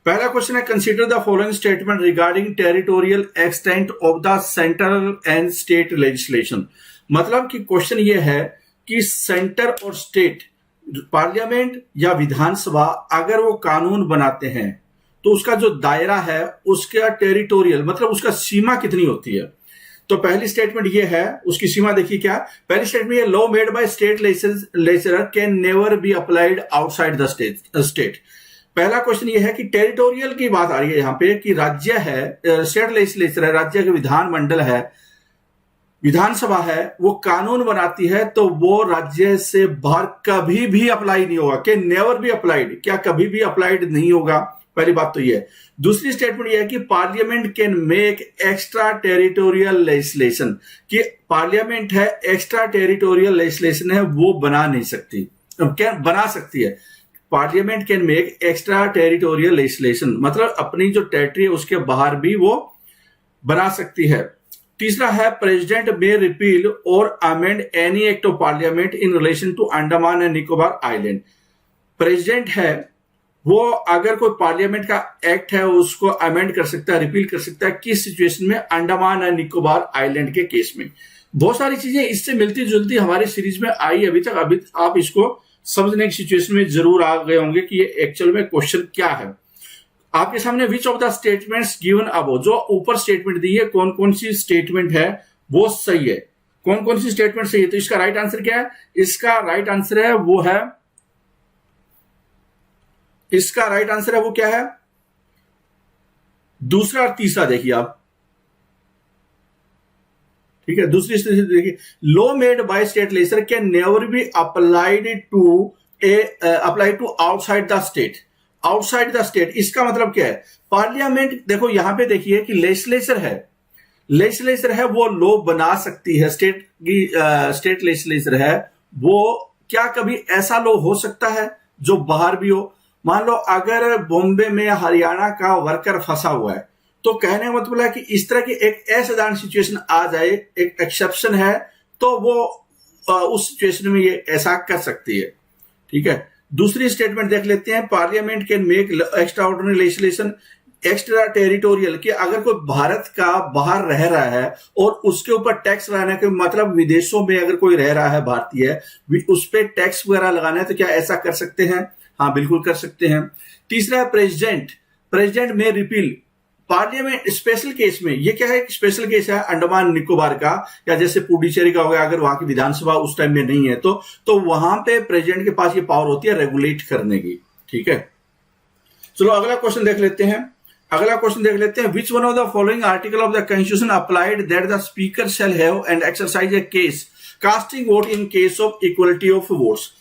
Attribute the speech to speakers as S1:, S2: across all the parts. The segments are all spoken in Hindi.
S1: पहला क्वेश्चन है, consider the following statement regarding territorial extent of the central and state legislation. मतलब कि क्वेश्चन ये है कि सेंटर और स्टेट पार्लियामेंट या विधानसभा अगर वो कानून बनाते हैं तो उसका जो दायरा है उसका टेरिटोरियल मतलब उसका सीमा कितनी होती है। तो पहली स्टेटमेंट ये है, उसकी सीमा देखिए क्या। पहली स्टेटमेंट ये, law made by state legislature can never be applied outside the state. पहला क्वेश्चन ये है कि टेरिटोरियल की बात आ रही है यहाँ पे कि राज्य है, स्टेट लेजिस्लेचर है, राज्य का विधानमंडल है, विधानसभा है, वो कानून बनाती है तो वो राज्य से बाहर कभी भी अप्लाई नहीं होगा। कि नेवर बी अप्लाइड, क्या कभी भी अप्लाइड नहीं होगा। पहली बात तो ये है। दूसरी स्टेटमेंट यह है कि parliament can make extra territorial legislation, कि पार्लियामेंट है एक्स्ट्रा टेरिटोरियल लेजिस्लेशन है वो बना नहीं सकती, क्या बना सकती है। Parliament can make extra territorial legislation मतलब अपनी जो टेरिटरी है उसके बाहर भी वो बना सकती है। तीसरा है, प्रेसिडेंट मे रिपील और amend any act of parliament in relation to Andaman and Nicobar island. President है वो अगर कोई पार्लियामेंट का एक्ट है उसको अमेंड कर सकता है, रिपील कर सकता है। किस सिचुएशन में? अंडमान एंड निकोबार आइलैंड के केस में। बहुत सारी चीजें इससे मिलती जुलती हमारी सीरीज में आई अभी तक। अभी आप इसको समझने की सिचुएशन में जरूर आ गए होंगे कि ये एक्चुअल में क्वेश्चन क्या है। आपके सामने विच of the statements given above, जो ऊपर स्टेटमेंट दी है कौन कौन सी स्टेटमेंट है वो सही है, कौन कौन सी स्टेटमेंट सही है। तो इसका राइट आंसर क्या है? इसका राइट आंसर है वो है, इसका राइट आंसर है वो क्या है? दूसरा और तीसरा देखिए आप, ठीक है। दूसरी स्थिति देखिए, law made by state legislature can never be applied to outside the state. Outside the state इसका मतलब क्या है? पार्लियामेंट, देखो यहां पे देखिए कि लेजिस्लेचर है, लेजिस्लेचर है वो लॉ बना सकती है, स्टेट की स्टेट लेजिस्लेचर है वो, क्या कभी ऐसा लॉ हो सकता है जो बाहर भी हो? मान लो अगर बॉम्बे में हरियाणा का वर्कर फंसा हुआ है तो कहने का मतलब है कि इस तरह की एक असाधारण सिचुएशन आ जाए, एक एक्सेप्शन है तो वो उस सिचुएशन में ये ऐसा कर सकती है, ठीक है। दूसरी स्टेटमेंट देख लेते हैं, parliament can make extra ordinary legislation extra territorial, कि अगर कोई भारत का बाहर रह रहा है और उसके ऊपर टैक्स लगाने के मतलब विदेशों में अगर कोई रह रहा है भारतीय, उस पर टैक्स वगैरह लगाना है तो क्या ऐसा कर सकते हैं? हाँ बिल्कुल कर सकते हैं। तीसरा है, प्रेसिडेंट में रिपील। पार्लियामेंट स्पेशल केस में, ये क्या है? स्पेशल केस है अंडमान निकोबार का या जैसे पुडुचेरी का हो गया, अगर वहां की विधानसभा उस टाइम में नहीं है तो वहां पे प्रेसिडेंट के पास ये पावर होती है रेगुलेट करने की, ठीक है। चलो अगला क्वेश्चन देख लेते हैं। अगला क्वेश्चन देख लेते हैं, विच one of the following article of the constitution applied that the speaker shall have and exercise A case casting vote in case of equality of votes.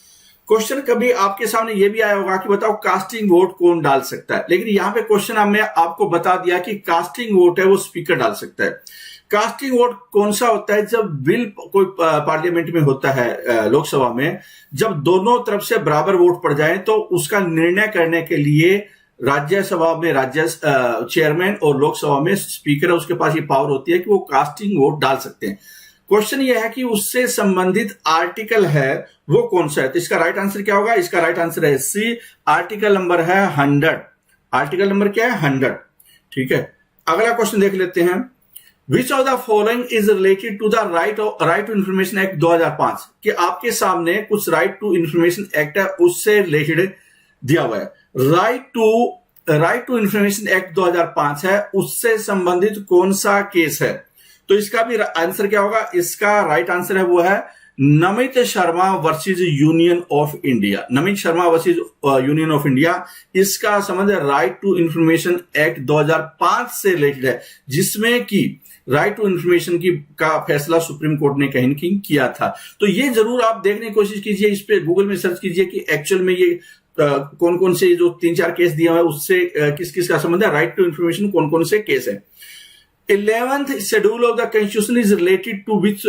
S1: Question कभी आपके सामने ये भी आया होगा कि बताओ कास्टिंग वोट कौन डाल सकता है, लेकिन यहां पे क्वेश्चन हमने आपको बता दिया कि कास्टिंग वोट है वो स्पीकर डाल सकता है। कास्टिंग वोट कौन सा होता है? जब बिल कोई पार्लियामेंट में होता है, लोकसभा में, जब दोनों तरफ से बराबर वोट पड़ जाए तो उसका निर्णय करने के लिए राज्यसभा में राज्य चेयरमैन और लोकसभा में स्पीकर है, उसके पास ये पावर होती है कि वो कास्टिंग वोट डाल सकते हैं। क्वेश्चन ये है कि उससे संबंधित आर्टिकल है वो कौन सा है। तो इसका राइट आंसर क्या होगा? इसका राइट आंसर है सी, आर्टिकल नंबर है 100। आर्टिकल नंबर क्या है? 100, ठीक है। अगला क्वेश्चन देख लेते हैं, which of the following is related to the right to information act 2005, कि आपके सामने कुछ राइट टू इंफॉर्मेशन एक्ट है उससे रिलेटेड दिया हुआ है। राइट टू इंफॉर्मेशन एक्ट 2005 है, उससे संबंधित कौन सा केस है? तो इसका भी आंसर क्या होगा? इसका राइट आंसर है वो है Namit Sharma versus union of India. Namit Sharma versus union of India, इसका संबंध राइट टू इंफॉर्मेशन एक्ट 2005 से रिलेटेड है, जिसमें कि राइट टू इंफॉर्मेशन की का फैसला सुप्रीम कोर्ट ने कहीं कहीं किया था। तो ये जरूर आप देखने की कोशिश कीजिए, इस पे गूगल में सर्च कीजिए कि एक्चुअल में ये कौन कौन से जो 3-4 केस दिया हुआ है उससे किस किस का संबंध है, राइट टू इंफॉर्मेशन कौन कौन से केस है। 11th schedule of the constitution is related to which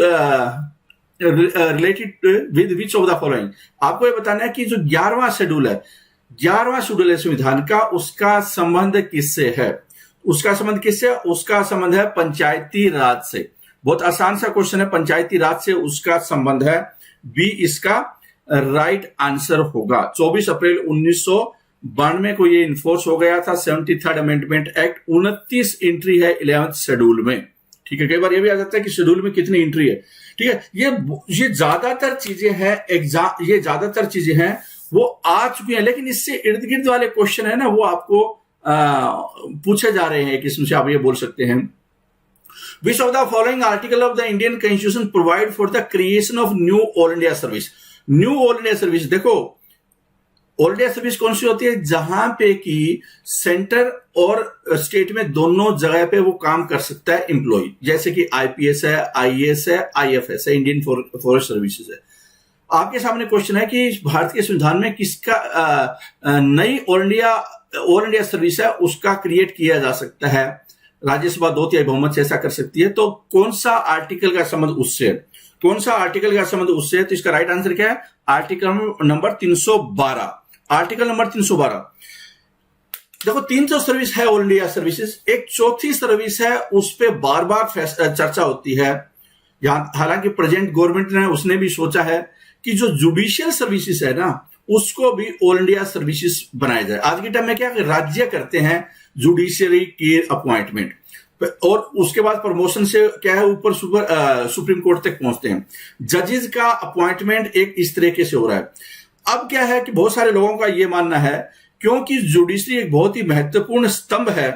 S1: with which of the following. आपको ये बताना है कि जो 11वां शेड्यूल है संविधान का, उसका संबंध किससे है? उसका संबंध किससे? उसका संबंध है पंचायती राज से। बहुत आसान सा क्वेश्चन है, पंचायती राज से उसका संबंध है। बी इसका राइट आंसर होगा। 24 अप्रैल 92 को ये इन्फोर्स हो गया था 73rd अमेंडमेंट एक्ट। 29 एंट्री है 11th शेड्यूल में। ठीक है, कई बार ये भी आ जाता है कि शेड्यूल में कितनी एंट्री है। ठीक है, ये ज्यादातर चीजें हैं एग्जाम, ये ज्यादातर चीजें हैं वो आ चुकी हैं, लेकिन इससे इर्द गिर्द वाले क्वेश्चन है ना वो आपको पूछे जा रहे हैं। एक किस्म से आप ये बोल सकते हैं, which of the following article of the Indian constitution provide for the creation of knew all India service. Knew all India service, देखो ऑल इंडिया सर्विस कौन सी होती है, जहां पे कि सेंटर और स्टेट में दोनों जगह पे वो काम कर सकता है एम्प्लॉय, जैसे कि आईपीएस है, आईएएस है, आईएफएस है, इंडियन फॉरेस्ट सर्विसेज है। आपके सामने क्वेश्चन है कि भारत के संविधान में किसका नई ऑल इंडिया सर्विस है उसका क्रिएट किया जा सकता है। राज्यसभा 2/3 बहुमत से ऐसा कर सकती है, तो कौन सा आर्टिकल का संबंध उससे है, कौन सा आर्टिकल का संबंध उससे है? तो इसका राइट आंसर क्या है? Article number 312। Article number 312। देखो 300 सर्विस है ऑल इंडिया सर्विसेज, एक चौथी सर्विस है उस पर बार बार चर्चा होती है। हालांकि प्रेजेंट गवर्नमेंट ने उसने भी सोचा है कि जो जुडिशियल सर्विसेज है ना उसको भी ऑल इंडिया सर्विसेज बनाया जाए। आज के टाइम में क्या राज्य करते हैं जुडिशियरी की अपॉइंटमेंट, और उसके बाद प्रमोशन से क्या है ऊपर सुप्रीम कोर्ट तक पहुंचते हैं। जजेस का अपॉइंटमेंट एक इस तरीके से हो रहा है। अब क्या है कि बहुत सारे लोगों का यह मानना है क्योंकि जुडिशरी एक बहुत ही महत्वपूर्ण स्तंभ है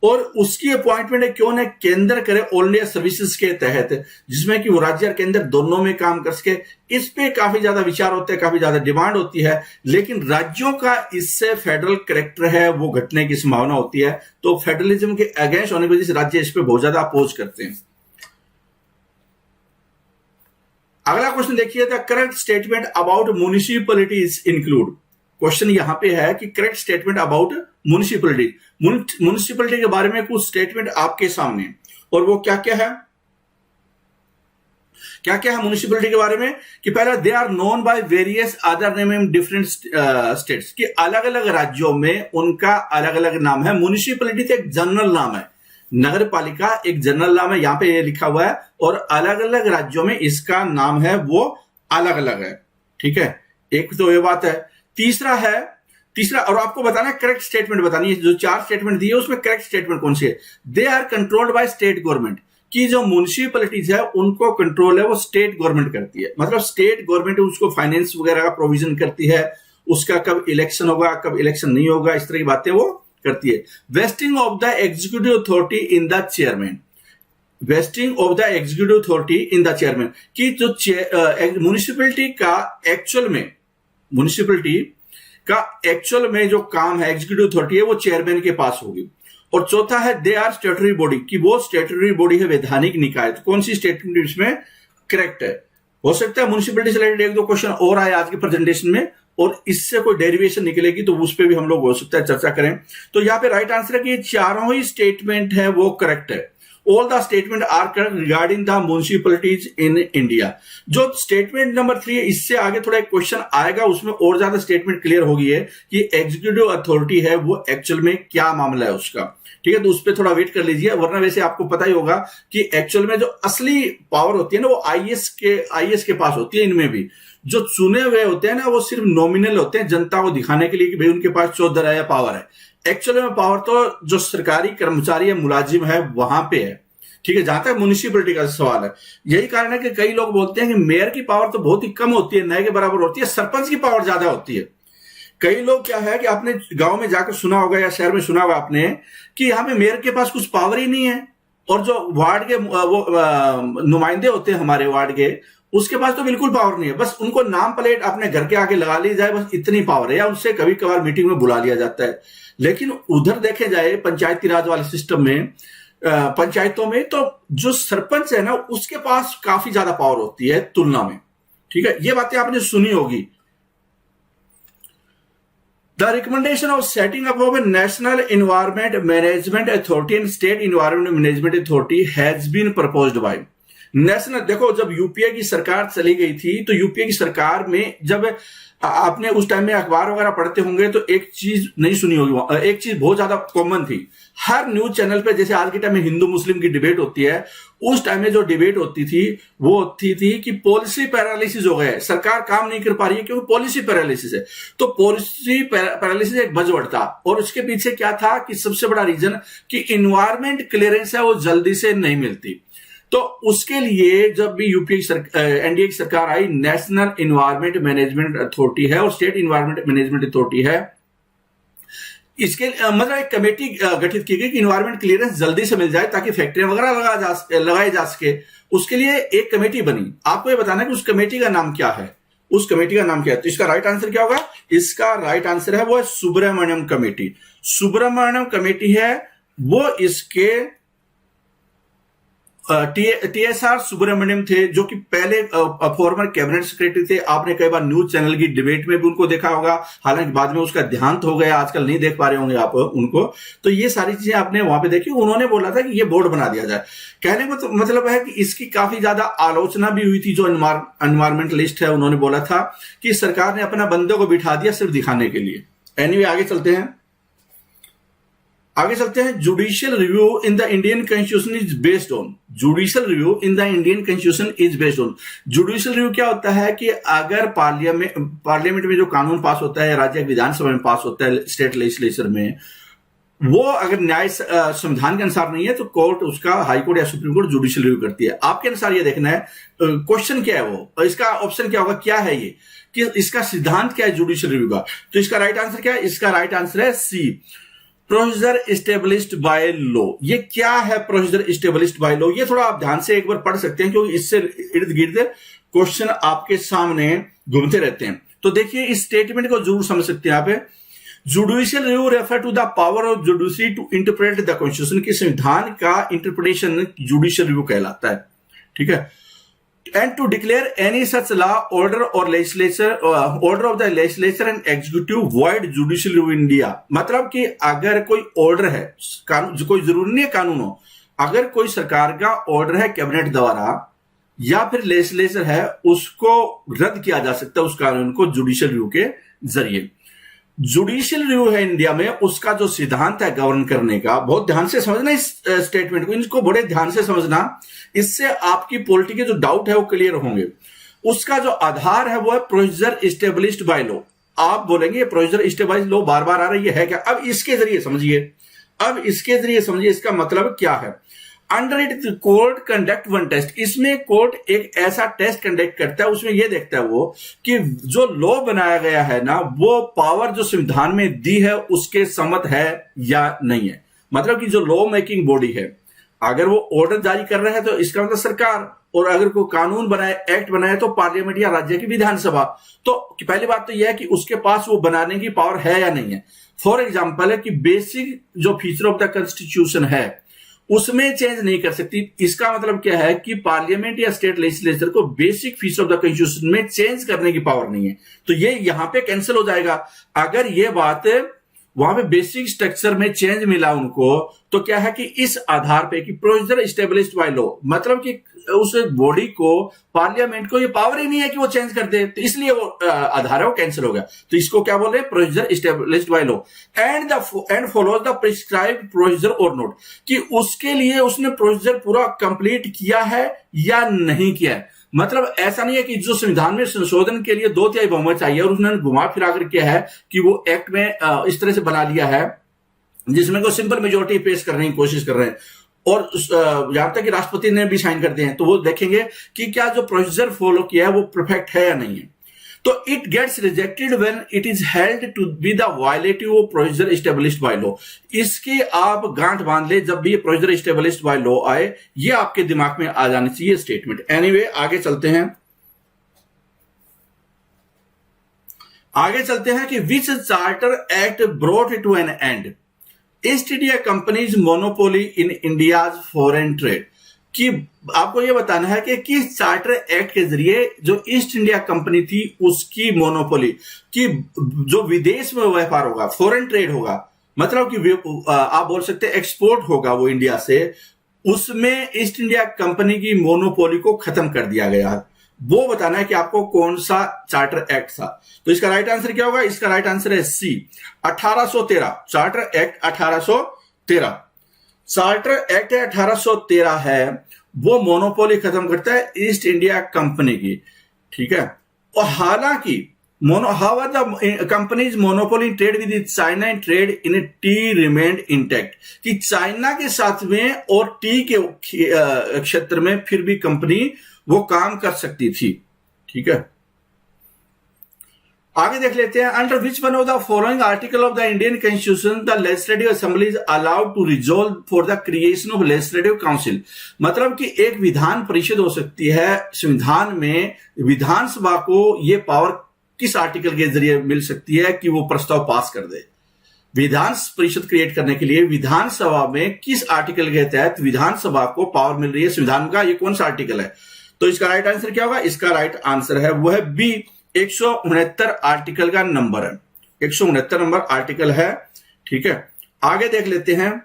S1: और उसकी अपॉइंटमेंट क्यों न केंद्र करे ऑल इंडिया सर्विसेज के तहत, जिसमें कि वो राज्य और केंद्र दोनों में काम कर सके। इस पे काफी ज्यादा विचार होते हैं, काफी ज्यादा डिमांड होती है, लेकिन राज्यों का इससे फेडरल कैरेक्टर है वो घटने की संभावना होती है। तो फेडरलिज्म के अगेंस्ट होने की वजह से राज्य इस पे बहुत ज्यादा अपोज करते हैं। अगला क्वेश्चन देखिए, the correct statement about municipalities include. Question यहां पे है कि correct statement about municipality, municipality के बारे में कुछ स्टेटमेंट आपके सामने, और वो क्या क्या है? क्या क्या है म्युनिसिपैलिटी के बारे में? कि पहला, they are known by various other name in different states, कि अलग अलग राज्यों में उनका अलग अलग नाम है। म्युनिसिपैलिटी तो एक जनरल नाम है, नगर पालिका एक जनरल नाम है, यहां पे ये लिखा हुआ है, और अलग अलग राज्यों में इसका नाम है वो अलग अलग है। ठीक है, एक तो ये बात है। तीसरा और आपको बताना है करेक्ट स्टेटमेंट बतानी है। जो 4 स्टेटमेंट दिए उसमें करेक्ट स्टेटमेंट कौन सी है? They are controlled by state government, की जो म्युनिसिपैलिटीज है उनको कंट्रोल है वो स्टेट गवर्नमेंट करती है। मतलब स्टेट गवर्नमेंट उसको फाइनेंस वगैरह का प्रोविजन करती है, उसका कब इलेक्शन होगा कब इलेक्शन नहीं होगा इस तरह की बातें वो करती है। Wasting of the executive authority in the chairman, wasting of the executive authority in the chairman, की जो म्युनिसिपैलिटी का एक्चुअल में जो काम है एग्जीक्यूटिव अथॉरिटी है वो चेयरमैन के पास होगी। और चौथा है दे आर स्टेटरी बॉडी, कि वो स्टेटरी बॉडी है वैधानिक निकाय। तो कौन सी स्टेटमेंट इसमें करेक्ट है? हो सकता है म्युनिसिपैलिटी से रिलेटेड 1-2 क्वेश्चन और आए आज के प्रेजेंटेशन में, और इससे कोई डेरिवेशन निकलेगी तो उस पर भी हम लोग हो सकता है चर्चा करें। तो यहां पे राइट आंसर है कि चारों ही स्टेटमेंट है वो करेक्ट है। All the statement are correct regarding the municipalities in India. जो स्टेटमेंट नंबर 3 है इससे आगे थोड़ा एक क्वेश्चन आएगा, उसमें और ज्यादा स्टेटमेंट क्लियर होगी है कि एग्जीक्यूटिव अथॉरिटी है वो एक्चुअल में क्या मामला है उसका। ठीक है, तो उस पर थोड़ा वेट कर लीजिए, वरना वैसे आपको पता ही होगा कि एक्चुअल में जो असली पावर होती है ना वो आईएएस के पास होती है। इनमें भी जो चुने हुए होते हैं ना वो सिर्फ नॉमिनल होते हैं, जनता को दिखाने के लिए कि भाई उनके पास 14 या पावर है। एक्चुअल में पावर तो जो सरकारी कर्मचारी या मुलाजिम है वहां पे है। ठीक है, जहां तक म्युनिसिपैलिटी का सवाल है, यही कारण है कि कई लोग बोलते हैं कि मेयर की पावर तो बहुत ही कम होती है, नए के बराबर होती है, सरपंच की पावर ज्यादा होती है। कई लोग क्या है कि आपने गांव में जाकर सुना होगा या शहर में सुना होगा आपने कि यहाँ पे मेयर के पास कुछ पावर ही नहीं है, और जो वार्ड के वो नुमाइंदे होते हैं हमारे वार्ड के, उसके पास तो बिल्कुल पावर नहीं है। बस उनको नाम प्लेट अपने घर के आगे लगा ली जाए, बस इतनी पावर है, या उनसे कभी कभार मीटिंग में बुला लिया जाता है। लेकिन उधर देखे जाए पंचायती राज वाले सिस्टम में, पंचायतों में, तो जो सरपंच है ना उसके पास काफी ज्यादा पावर होती है तुलना में। ठीक है, ये बातें आपने सुनी होगी। The recommendation of setting up of a national environment management authority and state environment management authority has been proposed by, national, देखो जब यूपीए की सरकार चली गई थी तो यूपीए की सरकार में जब आपने उस टाइम में अखबार वगैरह पढ़ते होंगे तो एक चीज नहीं सुनी होगी, एक चीज बहुत ज्यादा कॉमन थी। हर न्यूज चैनल पे, जैसे आज के टाइम में हिंदू मुस्लिम की डिबेट होती है, उस टाइम में जो डिबेट होती थी वो होती थी कि पॉलिसी पैरालिसिस हो गया है, सरकार काम नहीं कर पा रही है क्योंकि पॉलिसी पैरालिसिस है। तो पॉलिसी पैरालिसिस एक बजवर्ड था, और उसके पीछे क्या था कि सबसे बड़ा रीजन कि इन्वायरमेंट क्लियरेंस है वो जल्दी से नहीं मिलती। तो उसके लिए जब भी एनडीए की सरकार आई, नेशनल इन्वायरमेंट मैनेजमेंट अथॉरिटी है और स्टेट इन्वायरमेंट मैनेजमेंट अथॉरिटी है, इसके मतलब एक कमेटी गठित की गई कि इन्वायरमेंट क्लियरेंस जल्दी से मिल जाए ताकि फैक्ट्रियां वगैरह लगाई जा सके। उसके लिए एक कमेटी बनी। आपको ये बताना है कि उस कमेटी का नाम क्या है, उस कमेटी का नाम क्या है। तो इसका राइट आंसर क्या होगा? इसका राइट आंसर है वो है सुब्रमण्यम कमेटी। सुब्रमण्यम कमेटी है वो इसके टीएसआर सुब्रमण्यम थे, जो कि पहले फॉर्मर कैबिनेट सेक्रेटरी थे। आपने कई बार न्यूज चैनल की डिबेट में भी उनको देखा होगा, हालांकि बाद में उसका देहांत हो गया, आजकल नहीं देख पा रहे होंगे आप उनको। तो ये सारी चीजें आपने वहां पे देखी। उन्होंने बोला था कि ये बोर्ड बना दिया जाए। कहने को तो मतलब है कि इसकी काफी ज्यादा आलोचना भी हुई थी। जो एनवायरमेंटलिस्ट है उन्होंने बोला था कि सरकार ने अपना बंदे को बिठा दिया सिर्फ दिखाने के लिए। एनीवे, आगे चलते हैं। Judicial review in the Indian constitution is based on. Judicial review in the Indian constitution is based on. Judicial review क्या होता है कि अगर पार्लियामेंट में जो कानून पास होता है, राज्य विधानसभा में पास होता है, स्टेट लेजिस्लेचर में, वो अगर न्याय संविधान के अनुसार नहीं है तो कोर्ट उसका, हाई कोर्ट या सुप्रीम कोर्ट जुडिशियल रिव्यू करती है। आपके अनुसार ये देखना है क्वेश्चन क्या है वो, और इसका ऑप्शन क्या होगा, क्या है ये, कि इसका सिद्धांत क्या है जुडिशियल रिव्यू का। तो इसका राइट आंसर क्या है? इसका राइट आंसर है सी, प्रोसीजर इस्टेब्लिश्ड बाय लॉ। ये क्या है प्रोसीजर इस्टेब्लिश्ड बाय लॉ? ये थोड़ा आप ध्यान से एक बार पढ़ सकते हैं क्योंकि इससे इर्द गिर्द क्वेश्चन आपके सामने घूमते रहते हैं। तो देखिए इस स्टेटमेंट को जरूर समझ सकते हैं आप। Judicial review refer to the power of judiciary to interpret the constitution. के संविधान का इंटरप्रिटेशन जुडिशियल रिव्यू कहलाता है, ठीक है। And to declare any such law, order और legislature, order of the legislature and executive void judicial review India. मतलब कि अगर कोई ऑर्डर है, कानून, कोई जरूरी नहीं है कानून हो, अगर कोई सरकार का ऑर्डर है कैबिनेट द्वारा या फिर लेजिस्लेचर है, उसको रद्द किया जा सकता है उस कानून को जुडिशियल रिव्यू के जरिए। जुडिशियल रिव्यू है इंडिया में, उसका जो सिद्धांत है गवर्न करने का, बहुत ध्यान से समझना इस स्टेटमेंट को, इनको बड़े ध्यान से समझना, इससे आपकी पॉलिटी के जो डाउट है वो क्लियर होंगे। उसका जो आधार है वो है प्रोसीजर इस्टेब्लिश्ड बाय लॉ। आप बोलेंगे प्रोसीजर इस्टेब्लिश्ड लॉ बार बार आ रही है क्या? अब इसके जरिए समझिए, इसका मतलब क्या है। Under it court conduct one test. इसमें कोर्ट एक ऐसा टेस्ट कंडक्ट करता है, उसमें यह देखता है वो कि जो लॉ बनाया गया है ना, वो पावर जो संविधान में दी है उसके सम्मत है या नहीं है। मतलब कि जो लॉ मेकिंग बॉडी है, अगर वो ऑर्डर जारी कर रहा है तो इसका मतलब सरकार, और अगर कोई कानून बनाए, एक्ट बनाए तो पार्लियामेंट या राज्य की विधानसभा। तो पहली बात तो यह है कि उसके पास वो बनाने की पावर है या नहीं है। फॉर एग्जाम्पल है कि बेसिक जो फीचर ऑफ द कॉन्स्टिट्यूशन है उसमें चेंज नहीं कर सकती। इसका मतलब क्या है कि पार्लियामेंट या स्टेट लेजिस्लेचर को basic feature of the constitution में चेंज करने की पावर नहीं है। तो ये यहां पे कैंसिल हो जाएगा। अगर ये बात वहां पे बेसिक स्ट्रक्चर में चेंज मिला उनको, तो क्या है कि इस आधार पे कि प्रोसीजर इस्टेब्लिश्ड बाय लॉ, मतलब कि उस बॉडी को, पार्लियामेंट को ये पावर ही नहीं है कि वो चेंज कर दे, तो इसलिए वो आधार है वो कैंसिल हो गया। तो इसको क्या बोल रहे हैं? Procedure established by law and follows the prescribed procedure और नोट, कि उसके लिए उसने प्रोसीजर पूरा कंप्लीट किया है या नहीं किया है। मतलब ऐसा नहीं है कि जो संविधान में संशोधन के लिए 2/3 बहुमत चाहिए और उसने घुमा फिरा कर किया है कि वो एक्ट में इस तरह से बना लिया है जिसमें को सिंपल मेजोरिटी पेश करने की कोशिश कर रहे हैं, और यहां तक कि राष्ट्रपति ने भी साइन कर दिए हैं। तो वो देखेंगे कि क्या जो प्रोसीजर फॉलो किया है वो परफेक्ट है या नहीं है। तो it gets rejected when it is held to be the violative of procedure established by law. इसकी आप गांठ बांध ले, जब भी ये प्रोसीजर एस्टेब्लिश्ड बाय लॉ आए, ये आपके दिमाग में आ जानी चाहिए स्टेटमेंट। एनीवे, आगे चलते हैं कि which charter act brought to an end East India company's monopoly in India's foreign trade. कि आपको यह बताना है कि किस चार्टर एक्ट के जरिए जो ईस्ट इंडिया कंपनी थी उसकी मोनोपोली, कि जो विदेश में व्यापार होगा, फॉरेन ट्रेड होगा, मतलब कि आप बोल सकते हैं एक्सपोर्ट होगा वो इंडिया से, उसमें ईस्ट इंडिया कंपनी की मोनोपोली को खत्म कर दिया गया। वो बताना है कि आपको कौन सा चार्टर एक्ट था। तो इसका राइट आंसर क्या होगा? इसका राइट आंसर है सी, 1813। Charter act 1813। चार्टर एक्ट 1813 है, वो मोनोपोली खत्म करता है ईस्ट इंडिया कंपनी की, ठीक है। और हालांकि how are the companies monopoly trade with China and trade in T remained intact, कि चाइना के साथ में और टी के क्षेत्र में फिर भी कंपनी वो काम कर सकती थी, ठीक है। आगे देख लेते हैं, under which one of the following article of the Indian constitution the legislative assembly is allowed to resolve for the creation of legislative council. मतलब कि एक विधान परिषद हो सकती है संविधान में, विधानसभा को ये पावर किस आर्टिकल के जरिए मिल सकती है कि वो प्रस्ताव पास कर दे। विधान परिषद क्रिएट करने के लिए विधानसभा में किस आर्टिकल के तहत विधानसभा को पावर मिल रही है संविधान का, ये कौन सा आर्टिकल है? तो इसका राइट आंसर क्या होगा? इसका राइट आंसर है वो है बी, 169 आर्टिकल का नंबर है, 169 नंबर आर्टिकल है, ठीक है। आगे देख लेते हैं,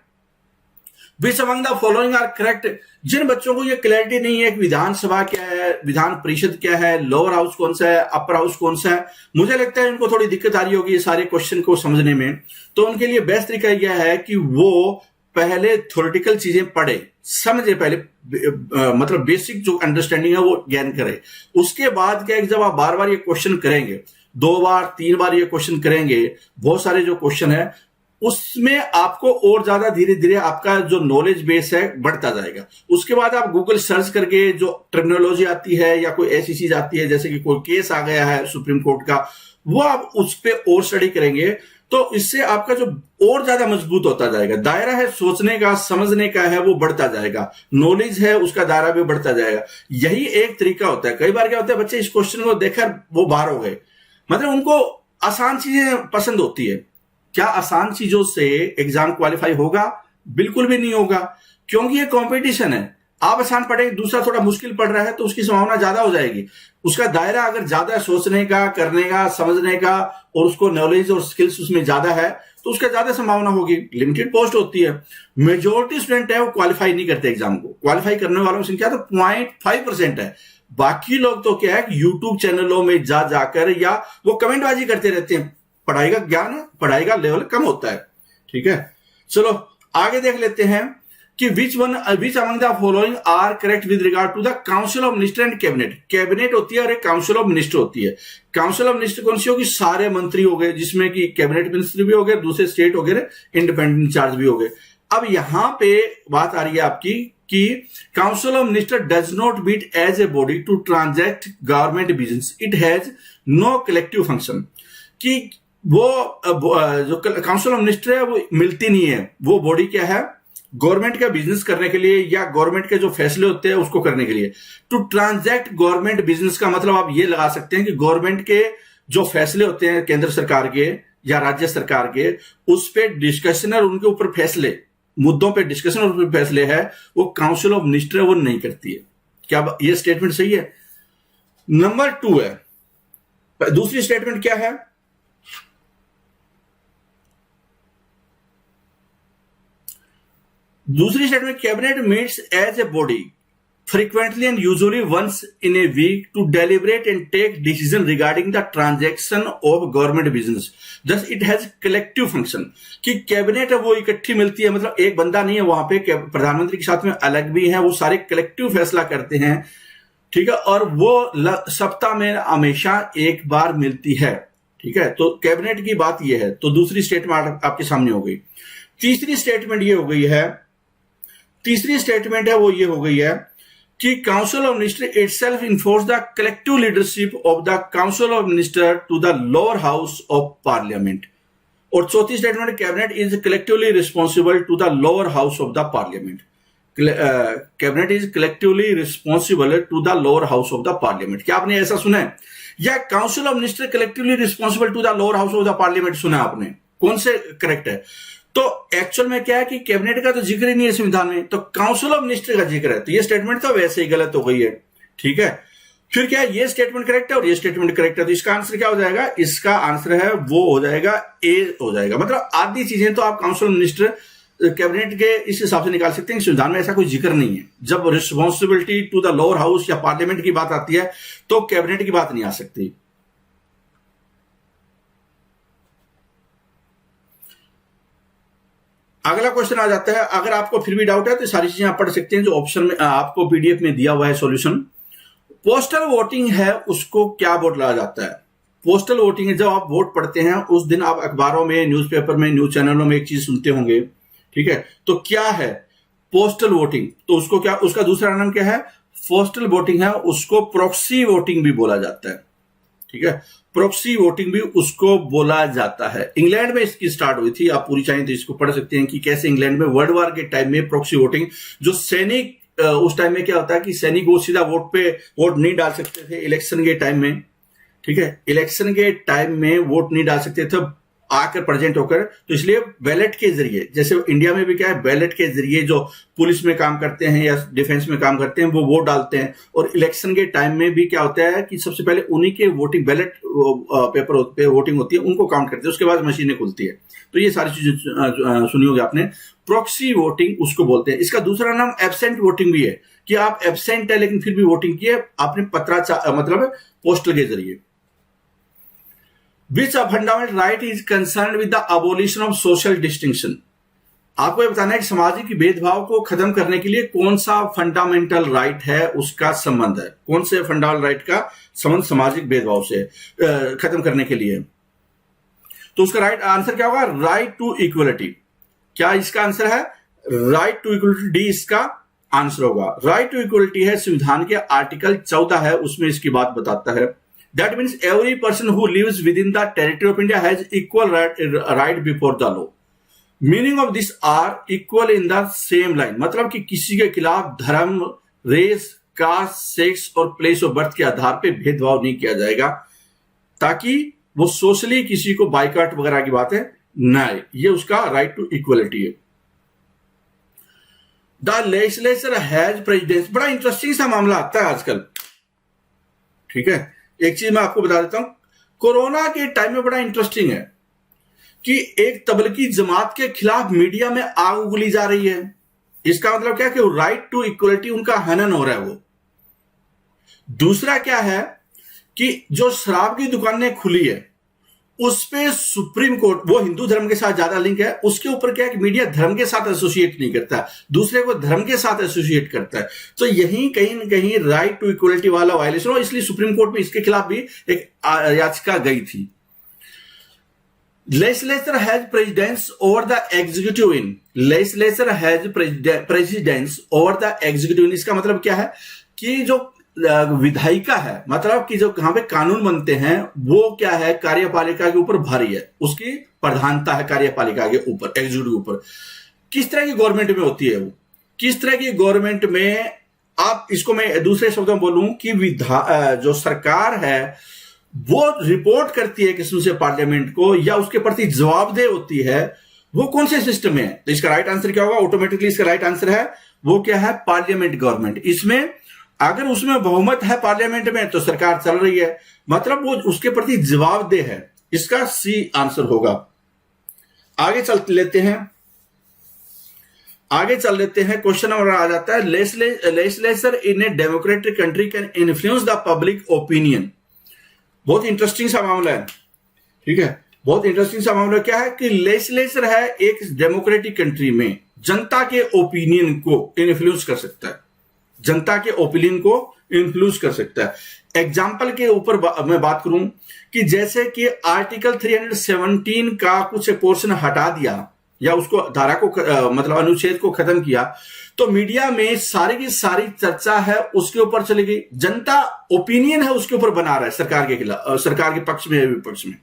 S1: which among the following are correct. जिन बच्चों को ये क्लैरिटी नहीं है कि विधानसभा क्या है, विधान परिषद क्या है, लोअर हाउस कौन सा है, अपर हाउस कौन सा है, मुझे लगता है इनको थोड़ी दिक्कत आ रही होगी ये सारे क्वेश्चन को समझने में। तो उनके लिए बेस्ट तरीका यह है कि वो पहले थ्योरेटिकल चीजें पढ़े, समझे, पहले मतलब बेसिक जो अंडरस्टैंडिंग है वो गेन करे। उसके बाद क्या है, जब आप बार बार ये क्वेश्चन करेंगे, 2 बार 3 बार ये क्वेश्चन करेंगे, बहुत सारे जो क्वेश्चन है उसमें आपको और ज्यादा धीरे धीरे आपका जो नॉलेज बेस है बढ़ता जाएगा। उसके बाद आप गूगल सर्च करके जो टर्मिनोलॉजी आती है या कोई ऐसी चीज आती है जैसे कि कोई केस आ गया है सुप्रीम कोर्ट का, वो आप उस पर और स्टडी करेंगे, तो इससे आपका जो और ज्यादा मजबूत होता जाएगा। दायरा है सोचने का, समझने का है, वो बढ़ता जाएगा। नॉलेज है उसका दायरा भी बढ़ता जाएगा। यही एक तरीका होता है। कई बार क्या होता है, बच्चे इस क्वेश्चन को देखकर वो बाहर हो गए, मतलब उनको आसान चीजें पसंद होती है। क्या आसान चीजों से एग्जाम क्वालिफाई होगा? बिल्कुल भी नहीं होगा, क्योंकि ये कंपटीशन है। आप आसान पढ़ेंगे, दूसरा थोड़ा मुश्किल पढ़ रहा है, तो उसकी संभावना ज्यादा हो जाएगी। उसका दायरा अगर ज्यादा सोचने का, करने का, समझने का, और उसको नॉलेज और स्किल्स उसमें ज्यादा है, तो उसका ज्यादा संभावना होगी। लिमिटेड पोस्ट होती है, मेजोरिटी स्टूडेंट है वो क्वालिफाई नहीं करते एग्जाम को। क्वालिफाई करने वालों की संख्या तो 0.5% है। बाकी लोग तो क्या है, यूट्यूब चैनलों में जाकर या वो कमेंटबाजी करते रहते हैं। पढ़ाई का ज्ञान है, पढ़ाई का लेवल कम होता है, ठीक है। चलो आगे देख लेते हैं कि which among the following are correct with regard to the council of minister and cabinet. Cabinet होती है और एक काउंसिल ऑफ मिनिस्टर होती है। काउंसिल ऑफ मिनिस्टर कौन सी होगी? सारे मंत्री हो गए, जिसमें कि कैबिनेट मिनिस्टर भी हो गए, दूसरे स्टेट हो गए, इंडिपेंडेंट इंचार्ज भी हो गए। अब यहां पे बात आ रही है आपकी कि council of minister does not meet as a body to transact government business, it has no collective function. कि वो जो काउंसिल ऑफ मिनिस्टर है वो मिलती नहीं है। वो बॉडी क्या है? गवर्नमेंट का बिजनेस करने के लिए या गवर्नमेंट के जो फैसले होते हैं उसको करने के लिए। टू ट्रांजैक्ट गवर्नमेंट बिजनेस का मतलब आप ये लगा सकते हैं कि गवर्नमेंट के जो फैसले होते हैं केंद्र सरकार के या राज्य सरकार के, उस पर डिस्कशन और उनके ऊपर फैसले, मुद्दों पे डिस्कशन और फैसले है, वो काउंसिल ऑफ मिनिस्टर वो नहीं करती है। क्या ये स्टेटमेंट सही है? नंबर 2 है। दूसरी स्टेटमेंट क्या है? दूसरी statement, cabinet meets as a body frequently and usually once in a week to deliberate and take decision regarding the transaction of government business. Thus it has collective function. कि कैबिनेट है वो इकट्ठी मिलती है, मतलब एक बंदा नहीं है वहां पे, प्रधानमंत्री के साथ में अलग भी है, वो सारे कलेक्टिव फैसला करते हैं, ठीक है। और वो सप्ताह में हमेशा एक बार मिलती है, ठीक है। तो कैबिनेट की बात ये है। तो दूसरी स्टेटमेंट आपके सामने हो गई। तीसरी स्टेटमेंट ये हो गई है, तीसरी स्टेटमेंट है वो ये हो गई है कि council of minister itself enforce the collective leadership of the council of minister to the lower house of parliament. और चौथी statement, cabinet is collectively responsible to the lower house of the parliament. Cabinet is collectively responsible to the lower house of the parliament. क्या आपने ऐसा सुना है? या council of minister collectively responsible to the lower house of the parliament सुना आपने? कौन से करेक्ट है? तो एक्चुअल में क्या है कि कैबिनेट का तो जिक्र ही नहीं है संविधान में, तो काउंसिल ऑफ मिनिस्टर का जिक्र है। तो ये स्टेटमेंट तो वैसे ही गलत हो गई है, ठीक है। फिर क्या है, ये स्टेटमेंट करेक्ट है और ये स्टेटमेंट करेक्ट है, तो इसका आंसर क्या हो जाएगा? इसका आंसर है वो हो जाएगा ए हो जाएगा। मतलब आधी चीजें तो आप काउंसिल ऑफ मिनिस्टर कैबिनेट के इस हिसाब से निकाल सकते हैं कि संविधान में ऐसा कोई जिक्र नहीं है। जब responsibility to the lower house या पार्लियामेंट की बात आती है तो कैबिनेट की बात नहीं आ सकती। अगला क्वेश्चन आ जाता है, अगर आपको फिर भी डाउट है तो सारी चीजें आप पढ़ सकते हैं जो ऑप्शन में आपको पीडीएफ में दिया हुआ है सॉल्यूशन। पोस्टल वोटिंग है, उसको क्या बोला जाता है? पोस्टल वोटिंग है, जब आप वोट पढ़ते हैं उस दिन आप अखबारों में, न्यूज़पेपर में, न्यूज चैनलों में एक चीज सुनते होंगे, ठीक है? तो क्या है पोस्टल वोटिंग? तो उसको क्या, उसका दूसरा नाम क्या है? पोस्टल वोटिंग है, उसको प्रॉक्सी वोटिंग भी बोला जाता है, ठीक है? प्रॉक्सी वोटिंग भी उसको बोला जाता है। इंग्लैंड में इसकी स्टार्ट हुई थी, आप पूरी चाहें तो इसको पढ़ सकते हैं कि कैसे इंग्लैंड में वर्ल्ड वॉर के टाइम में प्रॉक्सी वोटिंग, जो सैनिक उस टाइम में क्या होता है कि सैनिक वो सीधा वोट नहीं डाल सकते थे इलेक्शन के टाइम में, ठीक है? इलेक्शन के टाइम में वोट नहीं डाल सकते थे आकर प्रेजेंट होकर, तो इसलिए बैलेट के जरिए, जैसे इंडिया में भी क्या है, बैलेट के जरिए जो पुलिस में काम करते हैं या डिफेंस में काम करते हैं वो वोट डालते हैं। और इलेक्शन के टाइम में भी क्या होता है कि सबसे पहले उन्हीं के वोटिंग बैलेट पेपर पे वोटिंग होती है, उनको काउंट करते हैं, उसके बाद मशीनें खुलती है। तो ये सारी चीजें सुनी होगी आपने। प्रॉक्सी वोटिंग उसको बोलते हैं। इसका दूसरा नाम एब्सेंट वोटिंग भी है, कि आप एब्सेंट है लेकिन फिर भी वोटिंग की है आपने मतलब पोस्टल के जरिए। Which a fundamental right is concerned with the abolition of social distinction? आपको यह बताना है कि सामाजिक भेदभाव को खत्म करने के लिए कौन सा फंडामेंटल राइट है, उसका संबंध है। कौन से फंडामेंटल राइट का संबंध सामाजिक भेदभाव से खत्म करने के लिए? तो उसका राइट आंसर क्या होगा? Right to equality. क्या इसका आंसर है? राइट टू इक्वलिटी, डी इसका आंसर होगा। राइट टू इक्वलिटी है संविधान के आर्टिकल 14 है, उसमें इसकी बात बताता है। That means every person who lives within the territory of India has equal right before the law. Meaning of this are equal in the same line. मतलब कि किसी के खिलाफ धर्म, रेस, कास्ट, सेक्स और प्लेस ऑफ बर्थ के आधार पे भेदभाव नहीं किया जाएगा, ताकि वो सोशली किसी को बाइकआउट वगैरह की बात है ना। ये उसका राइट टू इक्वलिटी है। The legislature has precedence. बड़ा इंटरेस्टिंग सा मामला आता है आजकल, ठीक है? एक चीज मैं आपको बता देता हूं, कोरोना के टाइम में बड़ा इंटरेस्टिंग है कि एक तबलीगी जमात के खिलाफ मीडिया में आग उगली जा रही है। इसका मतलब क्या है कि राइट टू इक्वलिटी उनका हनन हो रहा है वो। दूसरा क्या है कि जो शराब की दुकानें खुली है उस पे सुप्रीम कोर्ट, वो हिंदू धर्म के साथ ज्यादा लिंक है, उसके ऊपर क्या है कि मीडिया धर्म के साथ एसोसिएट नहीं करता, दूसरे को धर्म के साथ एसोसिएट करता है। तो यही कहीं न कहीं राइट टू इक्वलिटी वाला वायलेशन हो, इसलिए सुप्रीम कोर्ट में इसके खिलाफ भी एक याचिका गई थी। Legislature has precedence over the executive in. Legislature has precedence over the executive इन। इसका मतलब क्या है कि जो विधायिका है, मतलब कि जो कहां पे कानून बनते हैं वो क्या है, कार्यपालिका के ऊपर भारी है, उसकी प्रधानता है कार्यपालिका के ऊपर, एग्जीक्यूटिव ऊपर। किस तरह की गवर्नमेंट में होती है वो, किस तरह की गवर्नमेंट में, आप इसको मैं दूसरे शब्दों में बोलूं कि जो सरकार है वो रिपोर्ट करती है किसी से पार्लियामेंट को, या उसके प्रति जवाबदेह होती है, वो कौन से सिस्टम में है? तो इसका राइट आंसर क्या होगा? ऑटोमेटिकली इसका राइट आंसर है वो क्या है? Parliament government. इसमें अगर उसमें बहुमत है पार्लियामेंट में तो सरकार चल रही है, मतलब वो उसके प्रति जवाबदेह है। इसका सी आंसर होगा। आगे चल लेते हैं। क्वेश्चन नंबर आ जाता है, legislature in a democratic country can influence the public opinion. बहुत इंटरेस्टिंग सा मामला है, ठीक है? बहुत इंटरेस्टिंग सा मामला क्या है कि लेजिस्लेचर है एक डेमोक्रेटिक कंट्री में जनता के ओपिनियन को इन्फ्लुएंस कर सकता है, जनता के ओपिनियन को इन्फ्लुएंस कर सकता है। एग्जाम्पल के ऊपर मैं बात करूं कि जैसे कि आर्टिकल 317 का कुछ पोर्शन हटा दिया या उसको धारा को मतलब अनुच्छेद को खत्म किया, तो मीडिया में सारी की सारी चर्चा है उसके ऊपर चली गई। जनता ओपिनियन है उसके ऊपर बना रहा है सरकार के खिलाफ, सरकार के पक्ष में या विपक्ष में।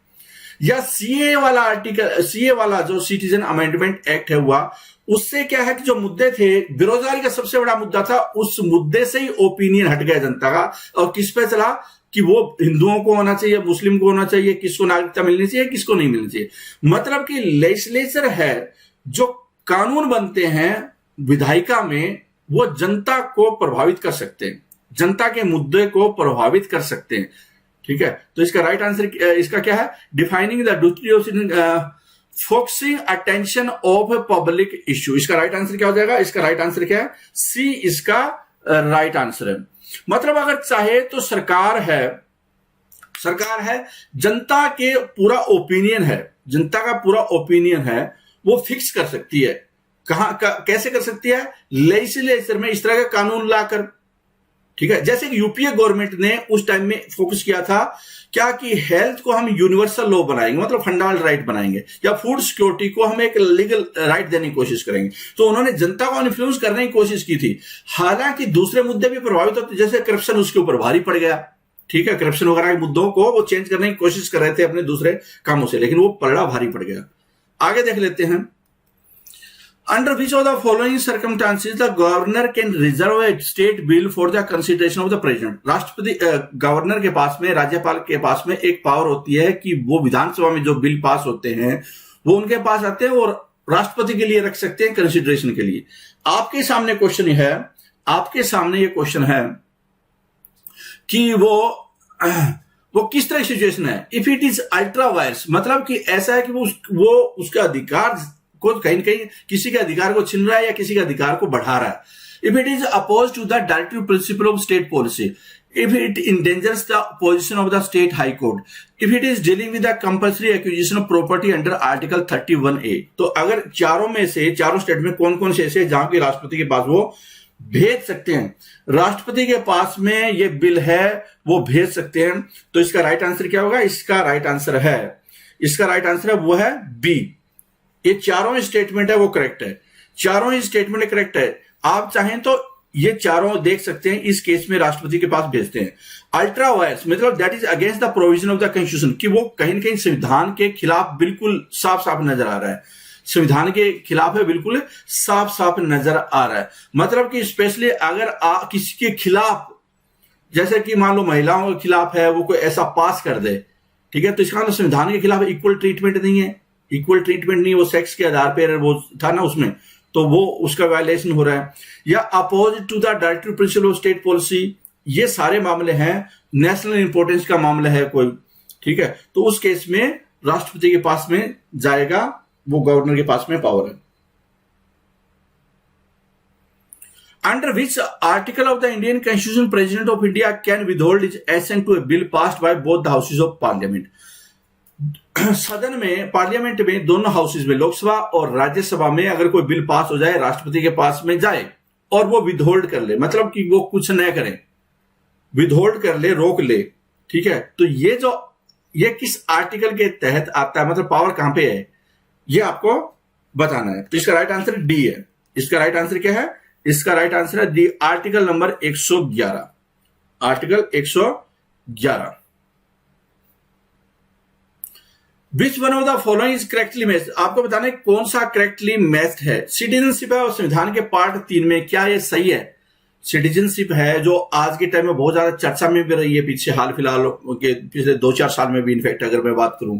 S1: या सीए वाला आर्टिकल, सीए वाला जो सिटीजन अमेंडमेंट एक्ट है हुआ, उससे क्या है कि जो मुद्दे थे, बेरोजगारी का सबसे बड़ा मुद्दा था, उस मुद्दे से ही ओपिनियन हट गया जनता का, और किस पे चला कि वो हिंदुओं को होना चाहिए, मुस्लिम को होना चाहिए, किसको नागरिकता मिलनी चाहिए, किसको नहीं मिलनी चाहिए। मतलब कि लेजिस्लेचर है, जो कानून बनते हैं विधायिका में, वो जनता को प्रभावित कर सकते हैं, जनता के मुद्दे को प्रभावित कर सकते हैं, ठीक है? तो इसका राइट आंसर इसका क्या है? Defining the duty of focusing attention of public issue. इसका राइट आंसर क्या हो जाएगा? इसका राइट आंसर क्या है? सी इसका राइट आंसर है। मतलब अगर चाहे तो सरकार है, जनता के पूरा ओपिनियन है, जनता का पूरा ओपिनियन है, वो फिक्स कर सकती है। कैसे कर सकती है? लेजिस्लेचर में इस तरह का कानून लाकर, ठीक है। जैसे कि यूपीए गवर्नमेंट ने उस टाइम में फोकस किया था क्या कि हेल्थ को हम यूनिवर्सल लॉ बनाएंगे, मतलब फंडामेंटल राइट बनाएंगे, या फूड सिक्योरिटी को हम एक लीगल राइट देने की कोशिश करेंगे। तो उन्होंने जनता को इन्फ्लुएंस करने की कोशिश की थी। हालांकि दूसरे मुद्दे भी प्रभावित होते, जैसे करप्शन उसके ऊपर भारी पड़ गया, ठीक है। करप्शन वगैरह के मुद्दों को वो चेंज करने की कोशिश कर रहे थे अपने दूसरे कामों से, लेकिन वो पलड़ा भारी पड़ गया। आगे देख लेते हैं। Under which of the following circumstances the governor can reserve a state bill for the consideration of the president? राष्ट्रपति गवर्नर के पास में, राज्यपाल के पास में एक पावर होती है कि वो विधानसभा में जो बिल पास होते हैं वो उनके पास आते हैं और राष्ट्रपति के लिए रख सकते हैं कंसिडरेशन के लिए। आपके सामने क्वेश्चन है, आपके सामने ये क्वेश्चन है कि वो किस तरह की सिचुएशन है। If it is ultra vires, मतलब कि ऐसा है कि वो उसका अधिकार को कहीं न कहीं किसी के अधिकार को छीन रहा है या किसी के अधिकार को बढ़ा रहा है। If it is oppose to the directive principle of state policy, if it endangers the position of the state high court, if it is dealing with the compulsory acquisition of property under article 31A। तो अगर चारों स्टेट में कौन कौन से ऐसे जहां के राष्ट्रपति के पास वो भेज सकते हैं, राष्ट्रपति के पास में ये बिल है, वो भेज सकते हैं। तो इसका राइट आंसर क्या होगा? इसका राइट आंसर है वो है बी। ये चारों स्टेटमेंट है वो करेक्ट है, चारों ही स्टेटमेंट करेक्ट है। आप चाहें तो ये चारों देख सकते हैं, इस केस में राष्ट्रपति के पास भेजते हैं। अल्ट्रा वायर्स मतलब that is against the provision of the constitution, कि वो कहीं ना कहीं संविधान के खिलाफ बिल्कुल साफ साफ नजर आ रहा है, संविधान के खिलाफ है, बिल्कुल साफ साफ नजर आ रहा है। मतलब कि स्पेशली अगर किसी के खिलाफ, जैसे कि मान लो महिलाओं के खिलाफ है, वो कोई ऐसा पास कर दे, ठीक है, तो इसका मतलब संविधान के खिलाफ इक्वल ट्रीटमेंट नहीं है, वो सेक्स के आधार पर वो था ना उसमें, तो वो उसका वायलेशन हो रहा है। या oppose to the directive principle of state policy, ये सारे मामले हैं, नेशनल इंपॉर्टेंस का मामला है कोई, ठीक है, तो उस केस में राष्ट्रपति के पास में जाएगा, वो गवर्नर के पास में पावर है। Under which article of the Indian constitution president of India can withhold his assent to a bill passed by both the houses of parliament. सदन में, पार्लियामेंट में, दोनों हाउसेज में, लोकसभा और राज्यसभा में अगर कोई बिल पास हो जाए, राष्ट्रपति के पास में जाए और वो विदहोल्ड कर ले, मतलब कि वो कुछ न करे, विदहोल्ड कर ले, रोक ले, ठीक है, तो ये किस आर्टिकल के तहत आता है, मतलब पावर कहां पे है, ये आपको बताना है। तो इसका राइट आंसर डी है। इसका राइट आंसर क्या है? इसका राइट आंसर है D, article number 111, article 111। Which one of the following is correctly matched, आपको बताना है कौन सा करेक्टली मैच्ड है। सिटीजनशिप है और संविधान के पार्ट 3 में, क्या ये सही है? सिटीजनशिप है जो आज के टाइम में बहुत ज्यादा चर्चा में भी रही है, पीछे हाल फिलहाल के पिछले 2-4 साल में भी, इनफैक्ट अगर मैं बात करूं,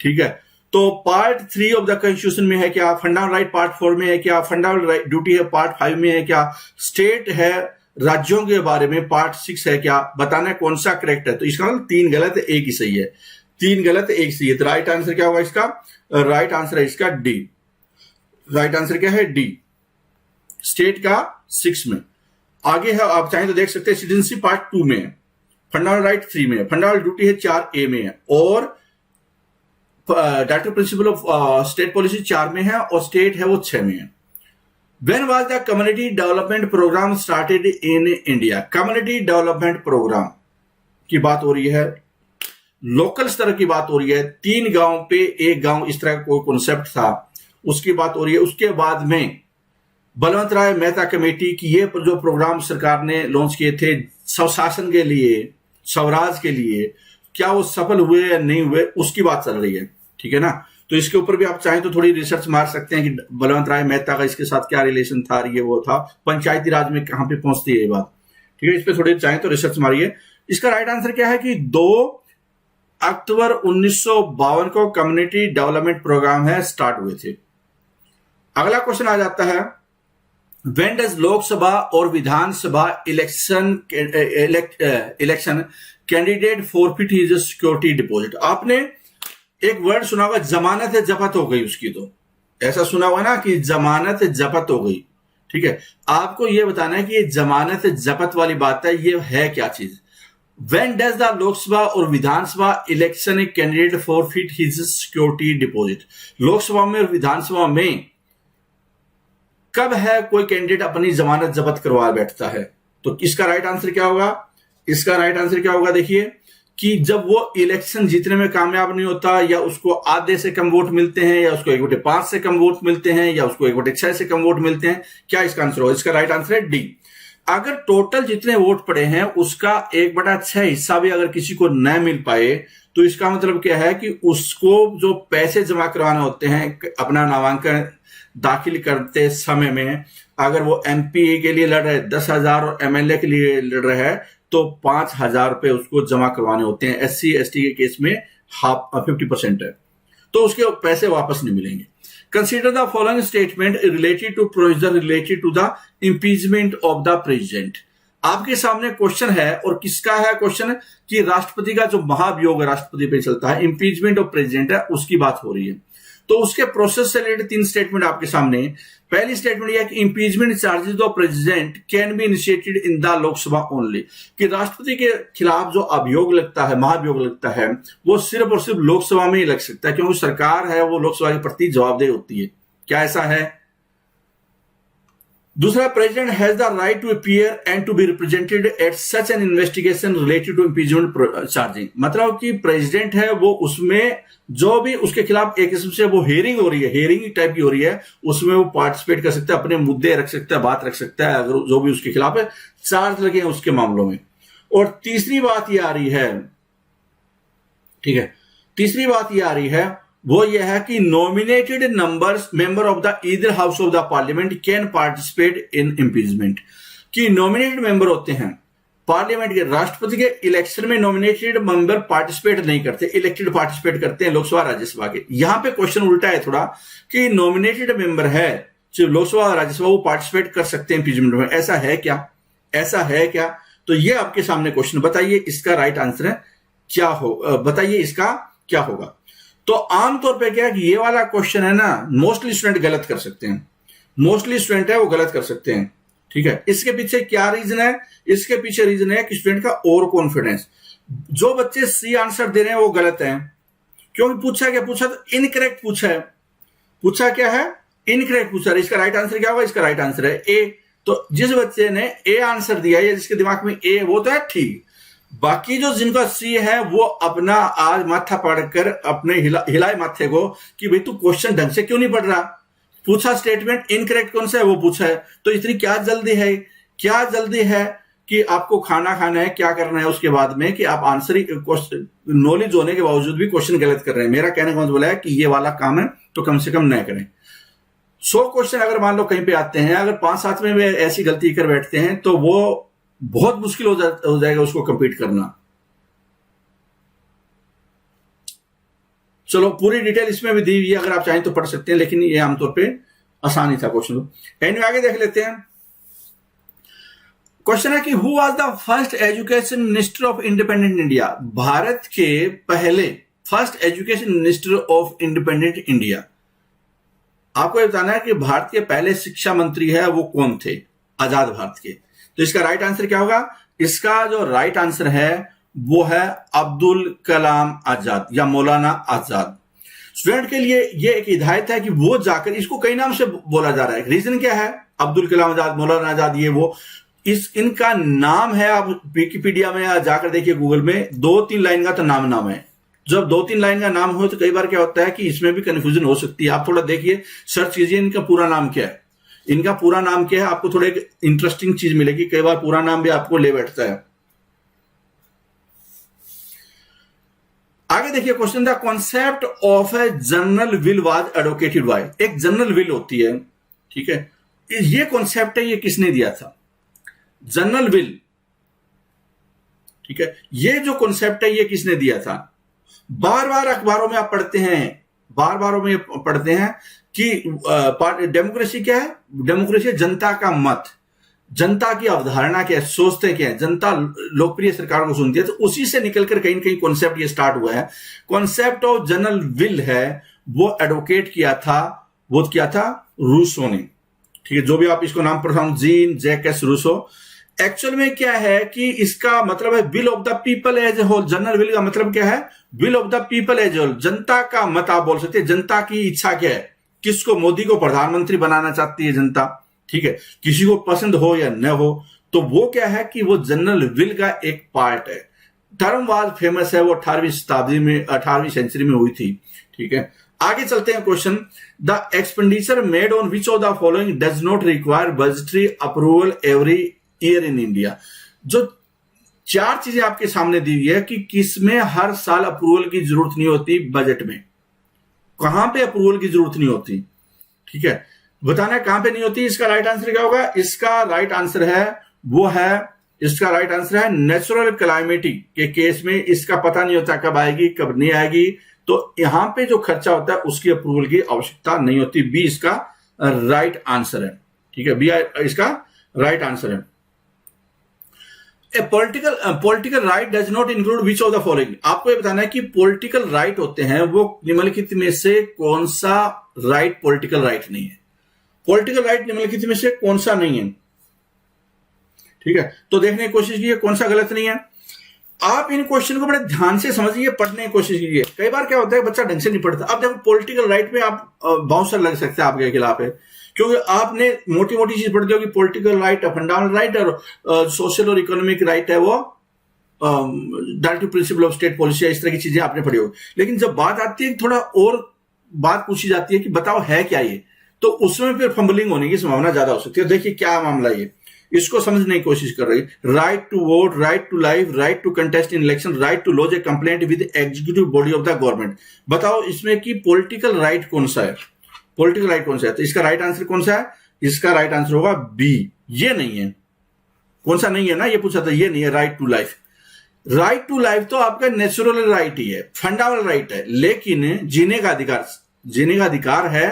S1: ठीक है, तो पार्ट 3 ऑफ द कॉन्स्टिट्यूशन में है क्या? फंडामेंटल राइट पार्ट 4 में है क्या? फंडामेंटल राइट ड्यूटी है पार्ट 5 में है क्या? स्टेट है, राज्यों के बारे में पार्ट 6 है क्या? बताना है कौन सा करेक्ट है। तो इसका मतलब 3 गलत है, 1 ही सही है, 3 गलत 1 सही है। तो राइट आंसर क्या होगा इसका? राइट आंसर है इसका डी। राइट आंसर क्या है? डी, स्टेट का 6 में। आगे है, आप चाहें तो देख सकते हैं, सिटीजनशिप पार्ट 2 में है, फंडामेंटल राइट 3 में है, फंडामेंटल ड्यूटी है 4A में है, और directive principle of state policy 4 में है, और स्टेट है वो 6 में है। When was the community development program started in India? Community development program की बात हो रही है, लोकल स्तर की बात हो रही है, 3 गांव पे 1 गांव, इस तरह का कोई कॉन्सेप्ट था, उसकी बात हो रही है। उसके बाद में बलवंत राय मेहता कमेटी की ये जो प्रोग्राम सरकार ने लॉन्च किए थे स्वशासन के लिए, स्वराज के लिए, क्या वो सफल हुए या नहीं हुए, उसकी बात चल रही है, ठीक है ना। तो इसके ऊपर भी आप चाहें तो थोड़ी रिसर्च मार सकते हैं कि बलवंत राय मेहता का इसके साथ क्या रिलेशन था, ये वो था, पंचायती राज में कहां पे पहुंचती है ये बात, ठीक है, इस पर थोड़ी चाहें तो रिसर्च मारिए। इसका राइट आंसर क्या है कि 2 अक्टूबर 1952 को कम्युनिटी डेवलपमेंट प्रोग्राम है स्टार्ट हुए थे। अगला क्वेश्चन आ जाता है, व्हेन डज लोकसभा और Vidhan Sabha election candidate forfeit his security deposit. आपने एक वर्ड सुना होगा, जमानत जब्त हो गई उसकी, तो ऐसा सुना हुआ ना कि जमानत जब्त हो गई। ठीक है, आपको यह बताना है कि ये जमानत जब्त वाली बात है, ये है क्या चीज। When does the लोकसभा और Vidhan Sabha election a candidate forfeit his security deposit? Lok Sabha में और विधानसभा में कब है कोई कैंडिडेट अपनी जमानत जब्त करवा बैठता है? तो इसका राइट आंसर क्या होगा? इसका राइट आंसर क्या होगा, देखिए कि जब वो इलेक्शन जीतने में कामयाब नहीं होता, या उसको आधे से कम वोट मिलते हैं, या उसको 1/5 से कम वोट मिलते हैं, या उसको 1/6 से कम वोट मिलते हैं। क्या इसका आंसर होगा? इसका राइट आंसर है डी। अगर टोटल जितने वोट पड़े हैं उसका 1/6 हिस्सा भी अगर किसी को न मिल पाए, तो इसका मतलब क्या है कि उसको जो पैसे जमा करवाने होते हैं अपना नामांकन दाखिल करते समय में, अगर वो एमपी के लिए लड़ रहे 10,000 और एमएलए के लिए लड़ रहे हैं तो 5,000 रुपए उसको जमा करवाने होते हैं। SC ST के केस में 50% है, तो उसके पैसे वापस नहीं मिलेंगे। Consider the following statement related to provision related to the impeachment of the president. आपके सामने क्वेश्चन है, और किसका है क्वेश्चन? कि राष्ट्रपति का जो महाभियोग राष्ट्रपति पे चलता है, इम्पीचमेंट ऑफ प्रेसिडेंट है, उसकी बात हो रही है। तो उसके प्रोसेस से रिलेटेड 3 स्टेटमेंट आपके सामने। पहली स्टेटमेंट यह कि impeachment charges of president can be initiated in the Lok Sabha only, कि राष्ट्रपति के खिलाफ जो अभियोग लगता है, महाभियोग लगता है, वो सिर्फ और सिर्फ लोकसभा में ही लग सकता है, क्योंकि सरकार है वो लोकसभा के प्रति जवाबदेह होती है। क्या ऐसा है? दूसरा, president has the right to appear and to be represented at such an investigation related to impeachment charging. मतलब कि प्रेसिडेंट है वो उसमें जो भी उसके खिलाफ एक किस्म से वो हेयरिंग हो रही है, हेयरिंग टाइप की हो रही है, उसमें वो पार्टिसिपेट कर सकता है, अपने मुद्दे रख सकता है, बात रख सकता है, अगर जो भी उसके खिलाफ है चार्ज लगे हैं उसके मामलों में। और तीसरी बात ये आ रही है, ठीक है, तीसरी बात ये आ रही है वो ये है कि nominated member of the either house of the parliament can participate in impeachment. कि नॉमिनेटेड मेंबर होते हैं पार्लियामेंट के, राष्ट्रपति के इलेक्शन में नॉमिनेटेड मेंबर पार्टिसिपेट नहीं करते, इलेक्टेड पार्टिसिपेट करते हैं लोकसभा राज्यसभा के। यहां पे क्वेश्चन उल्टा है थोड़ा, कि नॉमिनेटेड मेंबर है जो लोकसभा और राज्यसभा वो पार्टिसिपेट कर सकते हैं इम्पीचमेंट में। ऐसा है क्या? ऐसा है क्या? तो ये आपके सामने क्वेश्चन, बताइए इसका राइट आंसर है क्या हो, बताइए इसका क्या होगा। तो आमतौर पे क्या है कि ये वाला क्वेश्चन है ना, मोस्टली स्टूडेंट गलत कर सकते हैं, मोस्टली स्टूडेंट है वो गलत कर सकते हैं। ठीक है, इसके पीछे क्या रीजन है? इसके पीछे रीजन है कि स्टूडेंट का ओवर कॉन्फिडेंस। जो बच्चे सी आंसर दे रहे हैं वो गलत है, क्योंकि पूछा क्या? पूछा तो इनकरेक्ट पूछा है। पूछा क्या है? इनकरेक्ट पूछा है। इसका राइट आंसर क्या होगा? इसका राइट आंसर है ए। तो जिस बच्चे ने ए आंसर दिया है, जिसके दिमाग में ए, वो तो है ठीक। बाकी जो जिनका सी है वो अपना आज माथा पढ़कर अपने हिलाए माथे को कि भाई तू क्वेश्चन ढंग से क्यों नहीं पढ़ रहा। पूछा स्टेटमेंट इनकरेक्ट कौन सा है वो पूछा है, तो इतनी क्या जल्दी है? क्या जल्दी है कि आपको खाना खाना है, क्या करना है उसके बाद में, कि आप आंसर नॉलेज होने के बावजूद भी क्वेश्चन गलत कर रहे हैं। मेरा कहने का मतलब बोला है कि ये वाला काम है तो कम से कम न करें। 100 क्वेश्चन अगर मान लो कहीं पे आते हैं, अगर 5-7 में ऐसी गलती कर बैठते हैं तो वो बहुत मुश्किल हो जाएगा उसको कंप्लीट करना। चलो पूरी डिटेल इसमें भी दी हुई है, अगर आप चाहें तो पढ़ सकते हैं, लेकिन ये आमतौर पे आसान ही था क्वेश्चन। एनीवे आगे देख लेते हैं। क्वेश्चन है कि who was the first education minister of independent India? Bharat के पहले first education minister of independent India. आपको ये बताना है कि भारत के पहले शिक्षा मंत्री है वो कौन थे आजाद भारत के। तो इसका राइट आंसर क्या होगा? इसका जो राइट आंसर है वो है अब्दुल कलाम आजाद या मौलाना आजाद। स्टूडेंट के लिए ये एक हिदायत है कि वो जाकर, इसको कई नाम से बोला जा रहा है, रीजन क्या है? अब्दुल कलाम आजाद, मौलाना आजाद, ये वो इनका नाम है। आप विकिपीडिया में जाकर देखिए, गूगल में 2-3 लाइन का तो नाम है। जब 2-3 लाइन का नाम हो तो कई बार क्या होता है कि इसमें भी कंफ्यूजन हो सकती है। आप थोड़ा देखिए, सर्च कीजिए इनका पूरा नाम क्या है, इनका पूरा नाम क्या है, आपको थोड़ा एक इंटरेस्टिंग चीज मिलेगी। कई बार पूरा नाम भी आपको ले बैठता है। आगे देखिए question, the concept of a general will was advocated by. एक जनरल विल होती है, ठीक है, ये कॉन्सेप्ट है, ये किसने दिया था? जनरल विल, ठीक है, ये जो कॉन्सेप्ट है ये किसने दिया था? बार बार अखबारों में आप पढ़ते हैं, बार बार में पढ़ते हैं कि डेमोक्रेसी क्या है? डेमोक्रेसी जनता का मत। जनता की अवधारणा क्या है, सोचते क्या है, जनता लोकप्रिय सरकारों को सुनती है, तो उसी से निकलकर कहीं ना कहीं कॉन्सेप्ट ये स्टार्ट हुआ है। कॉन्सेप्ट ऑफ जनरल विल है वो एडवोकेट किया था, वो क्या था, रूसो ने। ठीक है, जो भी आप इसको नाम pronounce, Jean Jacques Rousseau. Actual में क्या है कि इसका मतलब है will of the people as a whole. General will का मतलब क्या है, will of the people as a whole, जनता का मत आप बोल सकते हैं। जनता की इच्छा क्या है, किसको, मोदी को प्रधानमंत्री बनाना चाहती है जनता, ठीक है, किसी को पसंद हो या न हो, तो वो क्या है कि वो जनरल विल का एक पार्ट है। टर्म वाज फेमस है, वो 18वीं शताब्दी में, 18वीं सेंचुरी में हुई थी। ठीक है, आगे चलते हैं question. The expenditure made on which of the following does not require budgetary approval every year in India. जो 4 चीजें आपके सामने दी हुई है कि किसमें हर साल अप्रूवल की जरूरत नहीं होती, बजट में कहां पे अप्रूवल की जरूरत नहीं होती। ठीक है, बताना है कहां पे नहीं होती। इसका राइट आंसर क्या होगा, इसका राइट आंसर है वो है, इसका राइट आंसर है नेचुरल क्लाइमेटी के केस में इसका पता नहीं होता कब आएगी कब नहीं आएगी, तो यहां पे जो खर्चा होता है उसकी अप्रूवल की आवश्यकता नहीं होती। बी इसका राइट आंसर है। ठीक है, बी इसका राइट आंसर है। A political right does not include which of the following. आपको ये बताना है कि पॉलिटिकल राइट होते हैं वो निम्नलिखित में से कौन सा राइट पॉलिटिकल राइट नहीं है। पॉलिटिकल राइट निम्नलिखित में से कौन सा नहीं है। ठीक है, तो देखने की कोशिश कीजिए कौन सा गलत नहीं है। आप इन क्वेश्चन को बड़े ध्यान से समझिए, पढ़ने की कोशिश कीजिए। कई बार क्या होता है बच्चा ढंग से नहीं पढ़ता। अब देखो पॉलिटिकल राइट में आप बाउंसर लग सकते हैं, आपके खिलाफ है, क्योंकि आपने मोटी मोटी चीज पढ़ते हो कि पॉलिटिकल राइट, फंडामेंटल राइट और सोशल और इकोनॉमिक राइट है वो directive principle of state policy, इस तरह की चीजें आपने पढ़ी होगी। लेकिन जब बात आती है थोड़ा और बात पूछी जाती है कि बताओ है क्या ये, तो उसमें फिर फंबलिंग होने की संभावना ज्यादा हो सकती है। देखिए क्या मामला ये, इसको समझने की कोशिश कर रही। Right to vote, right to life, right to contest in election, right to lodge a complaint with executive body of the government. बताओ इसमें कि पॉलिटिकल राइट कौन सा है, पॉलिटिकल राइट कौन सा है। तो इसका राइट आंसर कौन सा है, इसका राइट आंसर होगा बी। ये नहीं है, कौन सा नहीं है ना, ये पूछा था, ये नहीं है right to life. Right to life तो आपका नेचुरल राइट ही है, फंडामेंटल राइट है, लेकिन जीने का अधिकार है,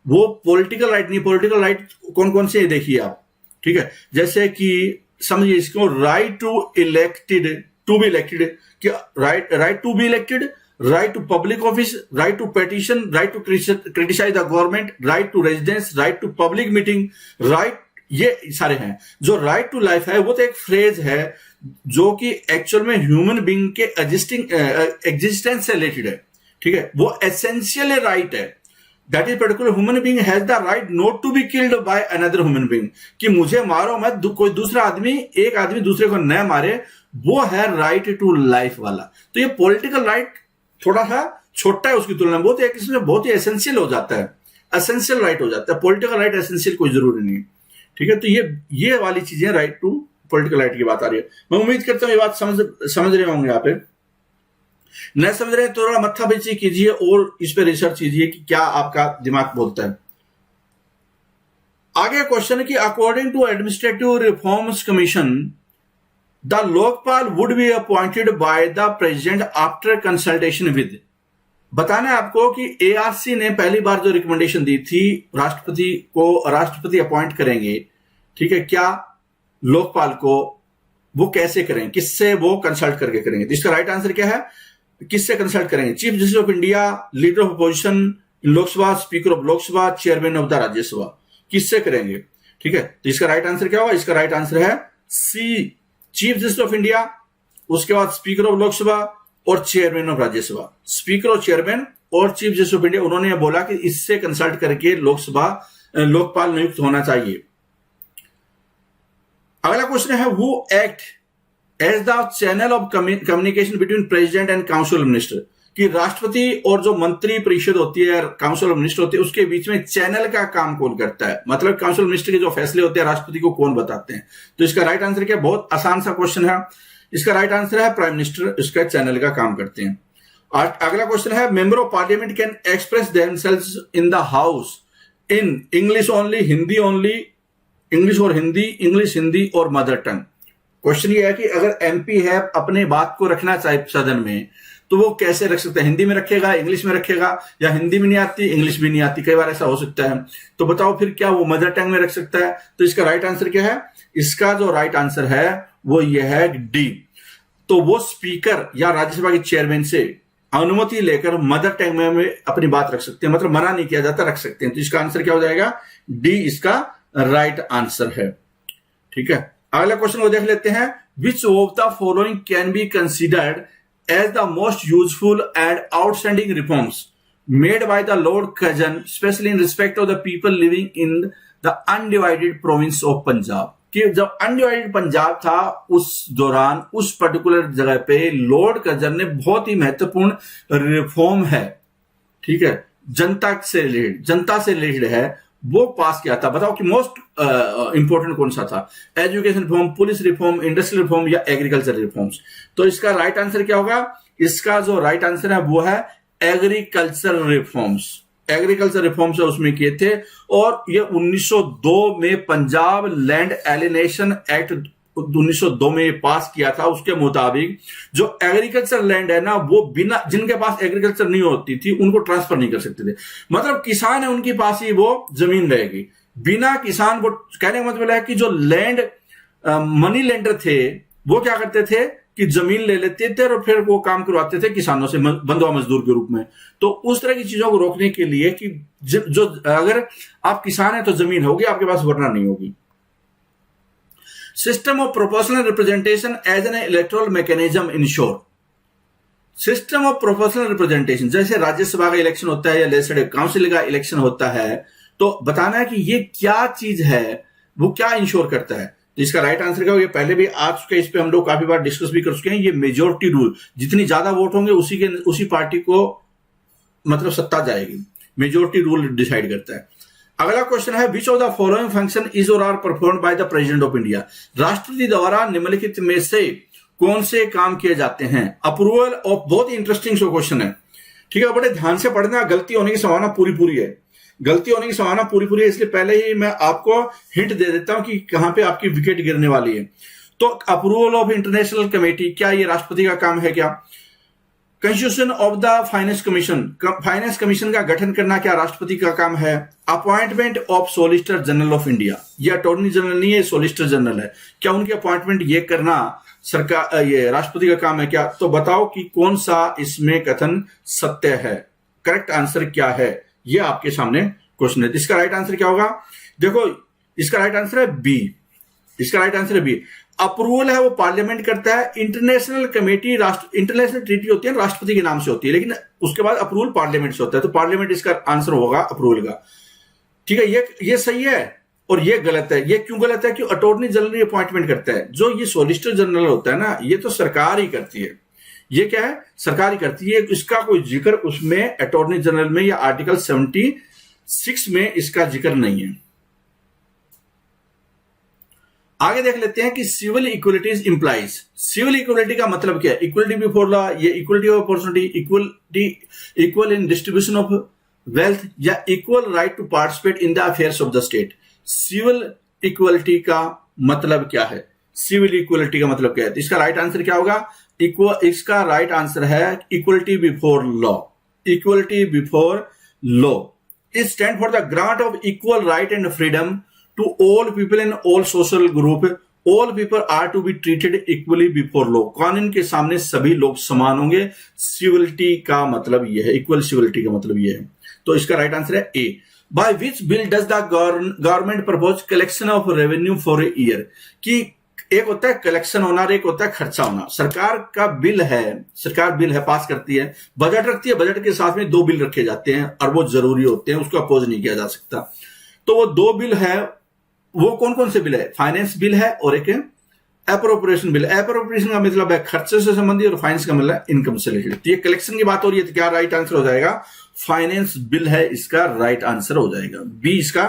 S1: वो पॉलिटिकल राइट नहीं। पॉलिटिकल राइट कौन कौन से देखिए आप। ठीक है, जैसे कि समझिए इसको, right to elected, to be elected, right to be elected, right to public office, right to petition, right to criticise the government, right to residence, right to public meeting, right, ये सारे हैं। जो राइट टू लाइफ है वो तो एक फ्रेज है जो कि एक्चुअल में ह्यूमन बीइंग के एग्जिस्टेंस से रिलेटेड है। ठीक है, वो एसेंशियल राइट है। That is particular human being has the right not to be killed by another human being, कि मुझे मारो मत, कोई दूसरा आदमी, एक आदमी दूसरे को न मारे, वो है राइट टू लाइफ वाला। तो ये पॉलिटिकल राइट थोड़ा सा छोटा है उसकी तुलना में, बहुत एक इसमें बहुत ही एसेंशियल हो जाता है, एसेंशियल राइट हो जाता है। पॉलिटिकल राइट एसेंशियल कोई जरूरी नहीं है। ठीक है, तो ये वाली चीजें राइट टू पॉलिटिकल राइट की बात आ रही है। मैं उम्मीद करता हूं ये बात समझ रहे होंगे। यहाँ पे न समझ रहे तो थोड़ा मत्था बेची कीजिए और इस पे रिसर्च कीजिए कि क्या आपका दिमाग बोलता है। आगे क्वेश्चन है कि according to administrative reforms commission the Lokpal would be appointed by the president after consultation with. बताना है आपको कि एआरसी ने पहली बार जो रिकमेंडेशन दी थी राष्ट्रपति को, राष्ट्रपति अपॉइंट करेंगे, ठीक है, क्या लोकपाल को, वो कैसे करेंगे, किससे वो कंसल्ट करके करेंगे। तो इसका राइट आंसर क्या है, किससे कंसल्ट करेंगे, chief justice of India, leader of opposition Lok Sabha, speaker of Lok Sabha, chairman of the Rajya Sabha, किससे करेंगे। ठीक है, तो इसका राइट आंसर क्या होगा, इसका राइट आंसर है सी, चीफ जस्टिस ऑफ इंडिया, उसके बाद स्पीकर ऑफ लोकसभा और चेयरमैन ऑफ राज्यसभा। स्पीकर और चेयरमैन और चीफ जस्टिस ऑफ इंडिया, उन्होंने बोला कि इससे कंसल्ट करके लोकपाल नियुक्त होना चाहिए। अगला क्वेश्चन है who act as the channel of communication between president and council of minister, कि राष्ट्रपति और जो मंत्री परिषद होती है, काउंसिल ऑफ मिनिस्टर होती है, उसके बीच में चैनल का काम कौन करता है, मतलब काउंसिल ऑफ मिनिस्टर के जो फैसले होते हैं राष्ट्रपति को कौन बताते हैं। तो इसका राइट आंसर क्या, बहुत आसान सा क्वेश्चन है, इसका राइट आंसर है प्राइम मिनिस्टर, इसका चैनल का काम करते हैं। और अगला क्वेश्चन है member of parliament can express themselves in the house in English only, Hindi only, English और हिंदी, इंग्लिश हिंदी और मदर टंग। क्वेश्चन ये है कि अगर एमपी है अपने बात को रखना चाहे सदन में, तो वो कैसे रख सकता है, हिंदी में रखेगा, इंग्लिश में रखेगा, या हिंदी में नहीं आती, इंग्लिश भी नहीं आती, कई बार ऐसा हो सकता है। तो बताओ फिर क्या वो मदर टंग में रख सकता है? तो इसका राइट आंसर क्या है? इसका जो राइट आंसर है वो ये है डी। तो वो स्पीकर या राज्यसभा के चेयरमैन से अनुमति लेकर मदर टंग में अपनी बात रख सकते हैं, मतलब मना नहीं किया जाता, रख सकते हैं। तो इसका आंसर क्या हो जाएगा? डी इसका राइट आंसर है। ठीक है, अगला क्वेश्चन को देख लेते हैं। Which of the following can be considered as the most useful and outstanding reforms made by the Lord Curzon specially in respect of the people living in the undivided province of Punjab? कि जब अनडिवाइडेड पंजाब था उस दौरान उस पर्टिकुलर जगह पे लॉर्ड कर्जन ने बहुत ही महत्वपूर्ण रिफॉर्म है, ठीक है, जनता से रिलेटेड है, वो पास किया था। बताओ कि मोस्ट इंपॉर्टेंट कौन सा था? Education reform, police reform, industrial reform या एग्रीकल्चर रिफॉर्म्स? तो इसका राइट आंसर क्या होगा? इसका जो राइट आंसर है वो है एग्रीकल्चर रिफॉर्म्स। एग्रीकल्चर रिफॉर्म्स उसमें किए थे, और ये 1902 में पंजाब लैंड एलिनेशन एक्ट 1902 में पास किया था। उसके मुताबिक जो एग्रीकल्चर लैंड है ना, वो बिना, जिनके पास एग्रीकल्चर नहीं होती थी उनको ट्रांसफर नहीं कर सकते थे। मतलब किसान है उनके पास ही वो जमीन रहेगी, बिना किसान को। कहने का मतलब है कि जो लैंड मनी लेंडर थे वो क्या करते थे कि जमीन ले लेते थे और फिर वो काम करवाते थे किसानों से बंधुआ मजदूर के रूप में। तो उस तरह की चीजों को रोकने के लिए कि जो अगर आप किसान है तो जमीन होगी आपके पास, वरना नहीं होगी। System of proportional representation as an electoral mechanism ensure. System of proportional representation, जैसे राज्यसभा का इलेक्शन होता है या लेजिस्लेटिव काउंसिल का इलेक्शन होता है, तो बताना है कि ये क्या चीज है, वो क्या इंश्योर करता है। तो इसका राइट आंसर क्या होगा? पहले भी आ चुके, इस पे हम लोग काफी बार डिस्कस भी कर चुके हैं। ये मेजोरिटी रूल, जितनी ज्यादा वोट होंगे उसी पार्टी को मतलब सत्ता जाएगी। मेजोरिटी रूल डिसाइड करता है। अगला क्वेश्चन है, which of the following function is or are performed by the president of India? राष्ट्रपति द्वारा निम्नलिखित में से कौन से काम किए जाते हैं? अप्रूवल ऑफ, बहुत ही इंटरेस्टिंग क्वेश्चन है, ठीक है, बड़े ध्यान से पढ़ना, गलती होने की संभावना पूरी है। गलती होने की संभावना पूरी है, इसलिए पहले ही मैं आपको हिंट दे देता हूं कि कहां पे आपकी विकेट गिरने वाली है। तो अप्रूवल ऑफ इंटरनेशनल कमेटी, क्या ये राष्ट्रपति का काम है क्या? Constitution of the finance commission, finance commission का गठन करना क्या राष्ट्रपति का काम है? Appointment of solicitor general of India, ये अटॉर्नी जनरल नहीं है, सोलिसिटर जनरल है, क्या उनकी अपॉइंटमेंट ये करना सरकार, ये राष्ट्रपति का काम है क्या? तो बताओ कि कौन सा इसमें कथन सत्य है, करेक्ट आंसर क्या है? ये आपके सामने क्वेश्चन है। इसका राइट आंसर क्या होगा? देखो, इसका राइट आंसर है बी। इसका राइट आंसर है बी। अप्रूवल है वो पार्लियामेंट करता है। इंटरनेशनल कमेटी, इंटरनेशनल ट्रीटी होती है राष्ट्रपति के नाम से होती है, लेकिन उसके बाद अप्रूवल पार्लियामेंट से होता है। तो पार्लियामेंट इसका आंसर होगा अप्रूवल का। ठीक है, ये सही है और ये गलत है। ये क्यों गलत है? कि अटॉर्नी जनरल अपॉइंटमेंट करता है। जो ये सोलिसिटर जनरल होता है ना, ये तो सरकार ही करती है। ये क्या है? सरकार ही करती है। इसका कोई जिक्र उसमें अटॉर्नी जनरल में या आर्टिकल 76 में इसका जिक्र नहीं है। आगे देख लेते हैं कि civil equalities implies. Civil equality का मतलब क्या है? इक्वलिटी बिफोर लॉ, ये equality of opportunity, equal in distribution of wealth, या equal right to participate in the affairs of the state. Civil equality का मतलब क्या है? सिविल इक्वलिटी का मतलब क्या है? तो इसका राइट आंसर क्या होगा? इसका राइट आंसर है equality before law. Equality before law is stand for the grant of equal right and freedom to all people in all social group. All people are to be treated equally before law. कानून के सामने सभी लोग समान होंगे। सिविलिटी का मतलब यह है, इक्वल सिविलिटी का मतलब यह है। तो इसका राइट आंसर है A. By which bill does the government propose collection of revenue for a year? कि एक होता है कलेक्शन होना और एक होता है खर्चा होना। सरकार का बिल है, सरकार बिल है, पास करती है, बजट रखती है, बजट के साथ में दो बिल रखे जाते हैं और वो जरूरी होते हैं, उसको अपोज नहीं किया जा सकता। तो वो दो बिल है, वो कौन कौन से बिल है? फाइनेंस बिल है और एक एप्रोप्रिएशन बिल। एप्रोप्रिएशन का मतलब है खर्चे से संबंधित और फाइनेंस का मतलब इनकम से रिलेटेड। तो ये कलेक्शन की बात हो रही है, तो क्या राइट आंसर हो जाएगा? फाइनेंस बिल है इसका राइट आंसर हो जाएगा। बी इसका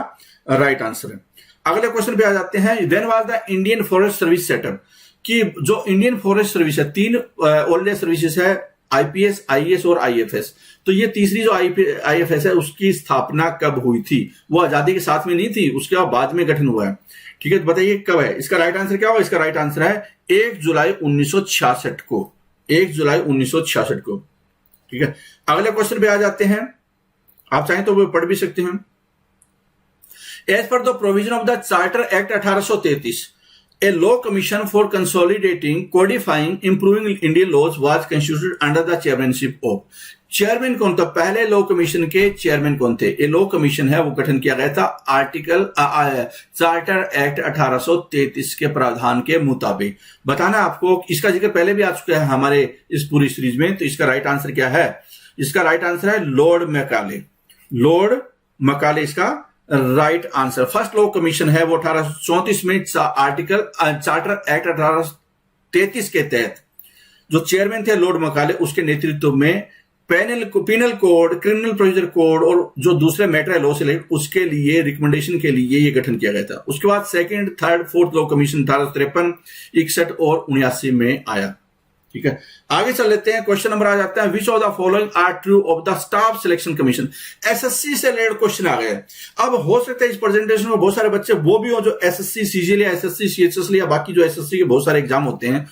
S1: राइट आंसर है। अगले क्वेश्चन पे आ जाते हैं। When was the Indian forest service setup? कि जो इंडियन फॉरेस्ट सर्विस है, तीन ओल्डेस्ट सर्विसेज है, आईपीएस, आईएएस और आईएफएस। तो ये तीसरी जो आईएफएस है उसकी स्थापना कब हुई थी? वो आजादी के साथ में नहीं थी, उसके बाद में गठन हुआ है। ठीक है, तो बताइए कब है? इसका राइट आंसर क्या होगा? इसका राइट आंसर है 1 जुलाई 1966 को। 1 जुलाई 1966 को। ठीक है, अगले क्वेश्चन पे आ जाते हैं, आप चाहें तो वो पढ़ भी सकते हैं। As per the provision of the charter act 1833, a law commission for consolidating, codifying, improving Indian laws was constituted under the chairmanship of, chairman कौन था? पहले लॉ कमीशन के चेयरमैन कौन थे? ये लॉ कमीशन है वो गठन किया गया था आर्टिकल चार्टर एक्ट 1833 के प्रावधान के मुताबिक। बताना आपको, इसका जिक्र पहले भी आ चुका है हमारे इस पूरी सीरीज में। तो इसका राइट आंसर क्या है? इसका राइट आंसर है लॉर्ड मैकाले। लॉर्ड मैकाले इसका right answer. First law commission है वो 1834 में आर्टिकल चार्टर एक्ट 1833 के तहत जो चेयरमैन थे लॉर्ड मैकाले, उसके नेतृत्व में penal code, criminal procedure code और जो दूसरे मैटर लॉ से रिलेटेड उसके लिए रिकमेंडेशन के लिए ये गठन किया गया था। उसके बाद second, third, fourth law commission 1853, 61 और 79 में आया। ठीक है, आगे चल लेते हैं। क्वेश्चन नंबर आ जाता है, which of the following are true of the staff selection commission. SSC से रिलेटेड क्वेश्चन आ गए। अब हो सकता है इस प्रेजेंटेशन में बहुत सारे बच्चे वो भी हो जो एसएससी सीजीएल या एसएससी सीएचएस या बाकी जो एसएससी के बहुत सारे एग्जाम होते हैं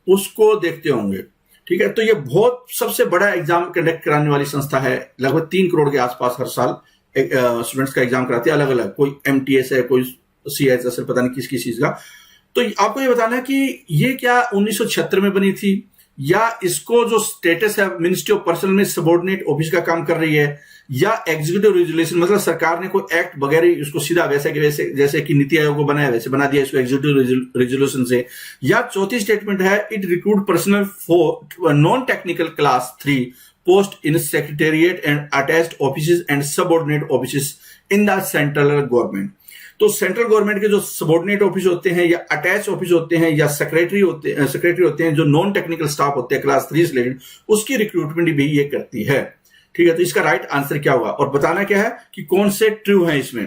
S1: उसको देखते होंगे। ठीक है, तो ये बहुत सबसे बड़ा एग्जाम कंडक्ट कराने वाली संस्था है। लगभग 3 करोड़ के आसपास हर साल स्टूडेंट्स का एग्जाम कराती है, अलग अलग। कोई एमटीएस है, कोई सीएचएस है, पता नहीं किस किस चीज का। तो आपको ये बताना है कि ये क्या 1976 में बनी थी या इसको जो स्टेटस है मिनिस्ट्री ऑफ पर्सनल में सबॉर्डिनेट ऑफिस का काम कर रही है, या एग्जीक्यूटिव रेजुलेशन, मतलब सरकार ने कोई एक्ट वगैरह उसको सीधा वैसे कि वैसे जैसे कि नीति आयोग को बनाया वैसे बना दिया इसको एग्जीक्यूटिव रेजुलेशन से। या चौथी स्टेटमेंट है, it recruit personal for non technical class 3 post in secretariat and attached office and subordinate office in the central government. तो सेंट्रल गवर्नमेंट के जो सबॉर्डिनेट ऑफिस होते हैं या अटैच ऑफिस होते हैं या सेक्रेटरी होते हैं जो नॉन टेक्निकल स्टाफ होते हैं क्लास 3 से रिलेटेड, उसकी रिक्रूटमेंट भी ये करती है। ठीक है, तो इसका राइट आंसर क्या होगा और बताना क्या है कि कौन से ट्रू है, इसमें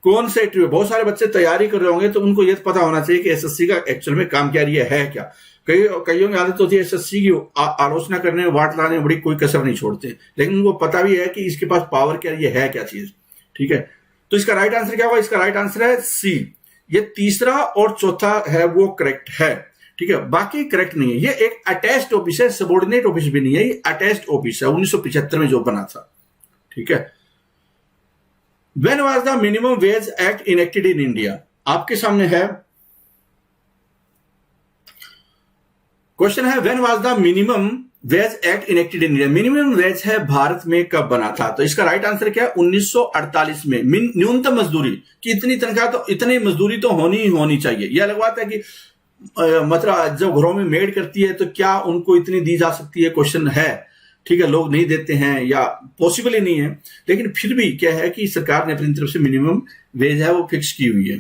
S1: कौन से ट्रू है। बहुत सारे बच्चे तैयारी कर रहे होंगे तो उनको ये पता होना चाहिए कि एसएससी का एक्चुअल में काम क्या है क्या। कईयों की आदत होती है एसएससी की आलोचना करने में, वाट लाने में बड़ी कोई कसर नहीं छोड़ते, लेकिन उनको पता भी है कि इसके पास पावर क्या है क्या चीज। ठीक है, तो इसका राइट आंसर क्या होगा? इसका राइट आंसर है सी। ये तीसरा और चौथा है वो करेक्ट है। ठीक है, बाकी करेक्ट नहीं है। ये एक अटैच्ड ऑफिस है, सबॉर्डिनेट ऑफिस भी नहीं है, ये अटैच्ड ऑफिस है 1975 में जो बना था। ठीक है, when was the minimum wage act enacted in India? आपके सामने है क्वेश्चन है, when was the minimum wage act enacted in India. Minimum wage है भारत में कब बना था? तो इसका राइट आंसर क्या है? 1948 में। न्यूनतम मजदूरी की इतनी तनख्वाह, तो इतनी मजदूरी तो होनी चाहिए। यह अलग बात है कि मतलब जब घरों में मेड करती है तो क्या उनको इतनी दी जा सकती है, क्वेश्चन है। ठीक है, लोग नहीं देते हैं या पॉसिबल ही नहीं है, लेकिन फिर भी क्या है कि सरकार ने अपनी तरफ से मिनिमम वेज है वो फिक्स की हुई है।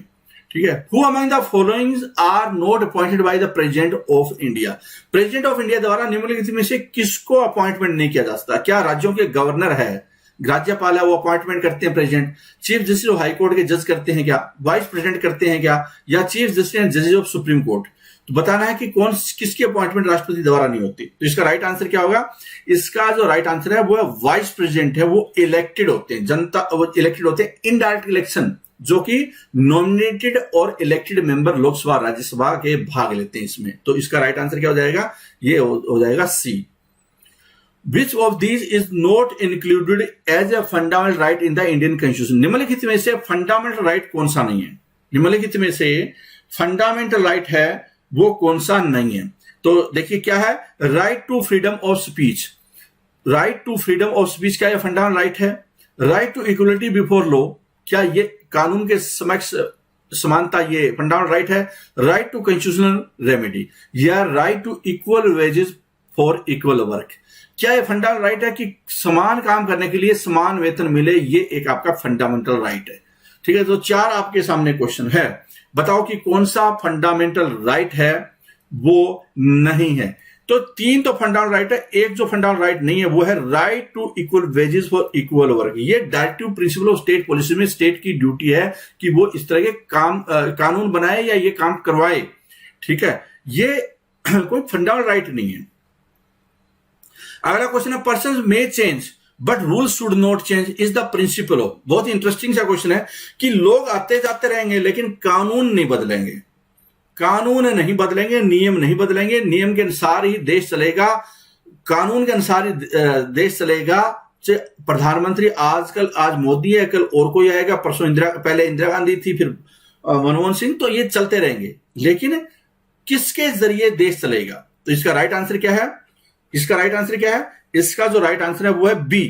S1: ठीक है, who among the following are not appointed by the president of India. President of India द्वारा निम्नलिखित में से किसको अपॉइंटमेंट नहीं किया जा सकता? क्या राज्यों के गवर्नर है, राज्यपाल है, वो अपॉइंटमेंट करते हैं president? Chief justice of high court के जज करते हैं क्या? वाइस प्रेसिडेंट करते हैं क्या? या चीफ जस्टिस एंड जजेस ऑफ सुप्रीम कोर्ट? तो बताना है कि कौन किसकी अपॉइंटमेंट राष्ट्रपति द्वारा नहीं होती। तो इसका राइट आंसर क्या होगा? इसका जो राइट आंसर है वो है वाइस प्रेसिडेंट है, वो इलेक्टेड होते हैं, जनता वो इलेक्टेड होते हैं इनडायरेक्ट इलेक्शन, जो कि नॉमिनेटेड और इलेक्टेड मेंबर लोकसभा राज्यसभा के भाग लेते हैं इसमें। तो इसका राइट आंसर क्या हो जाएगा? ये हो जाएगा सी। Which of these is not included as a fundamental right in the Indian Constitution? निम्नलिखित में से फंडामेंटल राइट कौन सा नहीं है? निम्नलिखित में से फंडामेंटल राइट है वो कौन सा नहीं है? तो देखिए क्या है, right to freedom of speech. Right to freedom of speech क्या है? फंडामेंटल राइट है। Right to equality before law, क्या ये कानून के समक्ष समानता ये फंडामेंटल राइट है? राइट टू कॉन्स्टिट्यूशनल रेमेडी या right to equal wages for equal work, क्या ये फंडामेंटल राइट है कि समान काम करने के लिए समान वेतन मिले? ये एक आपका फंडामेंटल राइट है। ठीक है, तो 4 आपके सामने क्वेश्चन है, बताओ कि कौन सा फंडामेंटल राइट है वो नहीं है। तो 3 तो फंडामेंटल राइट है, एक जो फंडामेंटल राइट नहीं है वो है right to equal wages for equal work. ये directive principle of state policy में स्टेट की ड्यूटी है कि वो इस तरह के काम कानून बनाए या ये काम करवाए। ठीक है, ये कोई फंडामेंटल राइट नहीं है। अगला क्वेश्चन है, person may change but rules should not change is the principle of. बहुत इंटरेस्टिंग सा क्वेश्चन है कि लोग आते जाते रहेंगे लेकिन कानून नहीं बदलेंगे, कानून नहीं बदलेंगे, नियम नहीं बदलेंगे, नियम के अनुसार ही देश चलेगा, कानून के अनुसार ही देश चलेगा। चाहे प्रधानमंत्री आज मोदी है, कल और कोई आएगा, परसों पहले इंदिरा गांधी थी, फिर मनमोहन सिंह, तो ये चलते रहेंगे, लेकिन किसके जरिए देश चलेगा? तो इसका राइट आंसर क्या है? इसका राइट आंसर क्या है? इसका जो राइट आंसर है वो है बी,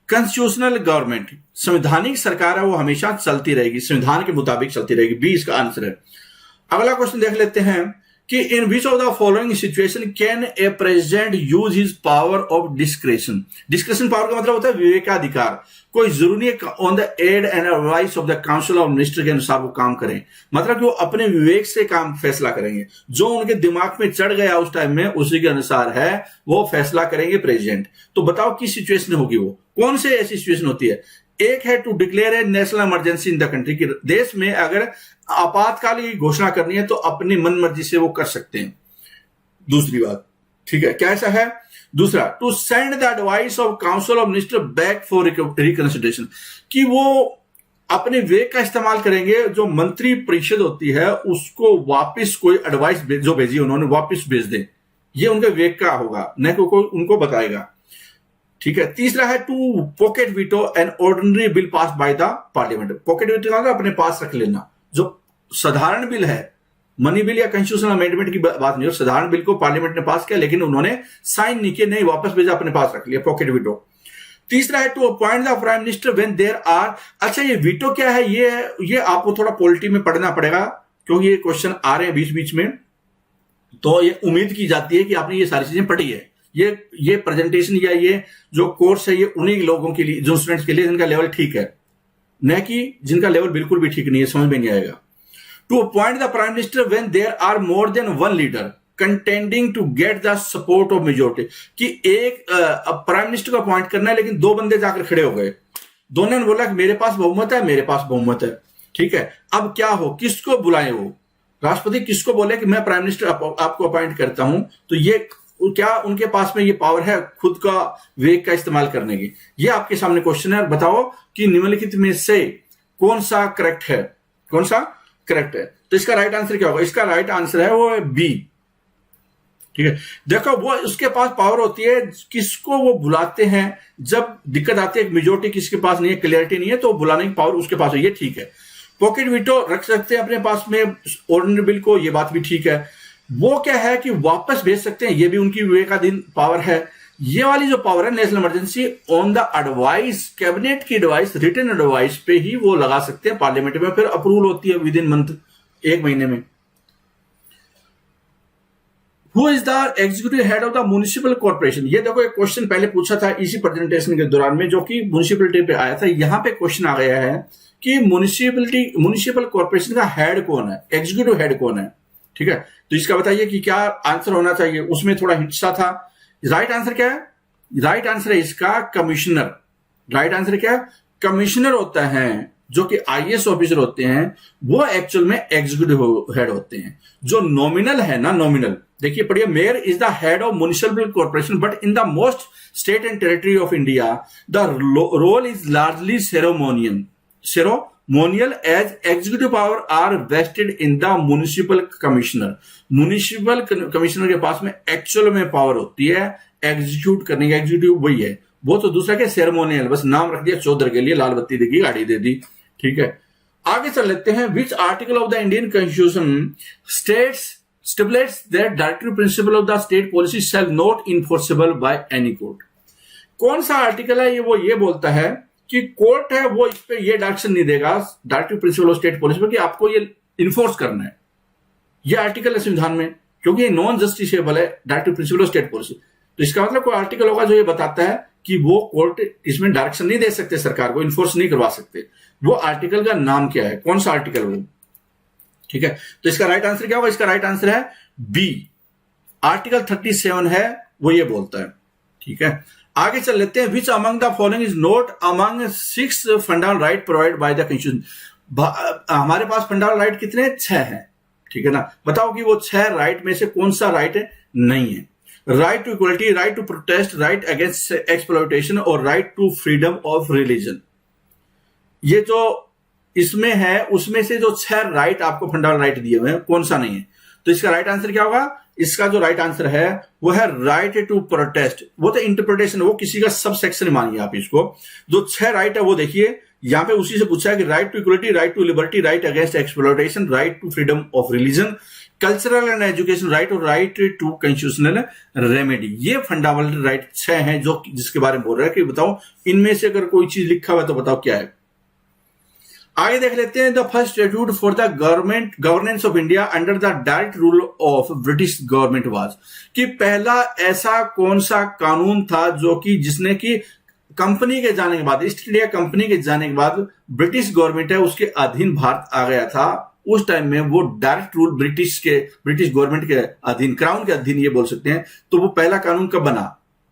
S1: कॉन्स्टिट्यूशनल गवर्नमेंट। संवैधानिक सरकार है वो हमेशा चलती रहेगी, संविधान के मुताबिक चलती रहेगी। बी इसका आंसर है। अगला क्वेश्चन देख लेते हैं कि in which of the following situation can a president use his power of discretion. Discretion power का मतलब होता है विवेकाधिकार। कोई जरूरी है on the aid and advice of the council of minister के अनुसार वो काम करें, मतलब कि वो अपने विवेक से काम फैसला करेंगे, जो उनके दिमाग में चढ़ गया उस टाइम में उसी के अनुसार है वो फैसला करेंगे प्रेसिडेंट। तो बताओ किस सिचुएशन होगी वो, कौन से ऐसी सिचुएशन होती है? एक है to declare a national emergency in the country, कि देश में अगर आपातकाल की घोषणा करनी है तो अपनी मन मर्जी से वो कर सकते हैं। दूसरी बात, ठीक है, क्या ऐसा है? दूसरा, to send the advice of council of minister back for reconsideration, कि वो अपने विवेक का इस्तेमाल करेंगे, जो मंत्री परिषद होती है उसको वापस कोई एडवाइस जो भेजी उन्होंने वापस भेज दें। ये उनके विवेक का होगा, न कि कोई उनको बताएगा। ठीक है। तीसरा है to pocket veto an ordinary bill pass by the parliament. Pocket veto का अपने पास रख लेना, जो साधारण बिल है, मनी बिल या कॉन्स्टिट्यूशनल अमेंडमेंट की बात नहीं हो, साधारण बिल को पार्लियामेंट ने पास किया लेकिन उन्होंने साइन नहीं किया, नहीं वापस भेजा, अपने पास रख लिया, पॉकेट वीटो। तीसरा है to appoint the prime minister when there are. अच्छा, ये वीटो क्या है? ये आपको थोड़ा पॉलिटी में पढ़ना पड़ेगा, क्योंकि ये क्वेश्चन आ रहे हैं बीच बीच में, तो ये उम्मीद की जाती है कि आपने ये सारी चीजें पढ़ी है। ये प्रेजेंटेशन या ये जो कोर्स है ये उन्हीं लोगों के लिए, जो स्टूडेंट्स के लिए जिनका लेवल ठीक है, न कि जिनका लेवल बिल्कुल भी ठीक नहीं है, समझ में नहीं आएगा। To appoint the prime minister when there are more than one leader contending to get the support of majority, कि एक प्राइम मिनिस्टर को अपॉइंट करना है लेकिन दो बंदे जाकर खड़े हो गए, दोनों ने बोला कि मेरे पास बहुमत है, मेरे पास बहुमत है, ठीक है, अब क्या हो, किसको बुलाएं? वो राष्ट्रपति किसको बोले कि मैं प्राइम मिनिस्टर आपको अपॉइंट करता हूं? तो ये क्या उनके पास में ये पावर है खुद का विवेक का इस्तेमाल करने की? ये आपके सामने क्वेश्चन है। बताओ कि निम्नलिखित में से कौन सा करेक्ट है, कौन सा करेक्ट है? तो इसका राइट आंसर क्या होगा? इसका राइट आंसर है वो बी, ठीक है। देखो, वो उसके पास पावर होती है, किसको वो बुलाते हैं जब दिक्कत आती है, मेजोरिटी किसके पास नहीं है, क्लियरिटी नहीं है, तो बुलाने की पावर उसके पास है, ये ठीक है। पॉकेट वीटो रख सकते हैं अपने पास में ऑर्डिनरी बिल को, ये बात भी ठीक है। वो क्या है कि वापस भेज सकते हैं, ये भी उनकी विवेकाधीन पावर है। ये वाली जो पावर है national emergency on the advice, cabinet की एडवाइस, रिटन एडवाइस पे ही वो लगा सकते हैं पार्लियामेंट में, फिर अप्रूवल होती है विद इन मंथ, एक महीने में। Who is the executive head of the municipal corporation? ये देखो, एक क्वेश्चन पहले पूछा था इसी प्रेजेंटेशन के दौरान में, जो कि म्युनिसिपलिटी पे आया था। यहां पे क्वेश्चन आ गया है कि म्युनिसिपल कॉर्पोरेशन का हेड कौन है, एग्जीक्यूटिव हेड कौन है, ठीक है। तो इसका बताइए कि क्या आंसर होना चाहिए, उसमें थोड़ा हिस्सा था। राइट आंसर क्या है? राइट आंसर है इसका कमिश्नर। राइट आंसर क्या है? कमिश्नर होता है, जो कि आईएएस ऑफिसर होते हैं, वो एक्चुअल में एग्जीक्यूटिव हेड होते हैं। जो नॉमिनल है ना, नॉमिनल देखिए पढ़िए, mayor is the head of municipal corporation but in the most state and territory of India the role is largely ceremonial as executive power are vested in the municipal commissioner. Municipal commissioner के पास में एक्चुअल में पावर होती है एग्जीक्यूट करने की, एग्जीक्यूटिव वही है, वो तो दूसरा क्या सेरेमोनियल, बस नाम रख दिया चौधर के लिए, लाल बत्ती देखी, गाड़ी दे दी, ठीक है। आगे चल लेते हैं। Which article of the Indian constitution states stipulates that directive principle of the state policy shall not enforceable by any court? कौन सा आर्टिकल है? वो ये बोलता है कि कोर्ट है वो इस पे ये डायरेक्शन नहीं देगा directive principle of state policy पर कि आपको ये इन्फोर्स करना है। ये आर्टिकल है संविधान में, क्योंकि ये नॉन जस्टिसेबल है directive principle of state policy. तो इसका मतलब कोई आर्टिकल होगा जो ये बताता है कि वो कोर्ट इसमें डायरेक्शन नहीं दे सकते, सरकार को इन्फोर्स नहीं करवा सकते। वो आर्टिकल का नाम क्या है, कौन सा आर्टिकल वो, ठीक है। तो इसका राइट आंसर क्या होगा? इसका राइट आंसर है बी, आर्टिकल 37 है, वो ये बोलता है, ठीक है। आगे चल लेते हैं। Which among the following is not among 6 fundamental right provide by the constitution? हमारे पास फंडामेंटल राइट कितने? 6 हैं, ठीक है ना। बताओ कि वो 6 राइट में से कौन सा राइट नहीं है? Right to equality, right to protest, right against exploitation और right to freedom of religion. ये जो इसमें है उसमें से जो 6 राइट आपको फंडामेंटल राइट दिए हुए हैं, कौन सा नहीं है? तो इसका राइट आंसर क्या होगा? इसका जो राइट आंसर है वो है राइट टू प्रोटेस्ट। वो तो इंटरप्रिटेशन, वो किसी का सब सेक्शन मानिए आप इसको। जो 6 राइट है वो देखिए, यहां पे उसी से पूछा है कि right to equality, right to liberty, right against exploitation, right to freedom of religion, cultural and education right और राइट टू कॉन्स्टिट्यूशनल रेमेडी। ये फंडामेंटल राइट 6 हैं जो जिसके बारे में बोल रहा है कि बताओ इनमें से अगर कोई चीज लिखा हुआ है तो बताओ क्या है। आगे देख लेते हैं। The first statute for the governance of India under the direct rule of British government was, कि पहला ऐसा कौन सा कानून था जो कि जिसने कि कंपनी के जाने के बाद, ईस्ट इंडिया कंपनी के जाने के बाद ब्रिटिश गवर्नमेंट है उसके अधीन भारत आ गया था। उस टाइम में वो डायरेक्ट रूल ब्रिटिश गवर्नमेंट के अधीन, क्राउन के अधीन ये बोल सकते हैं। तो वो पहला कानून कब बना,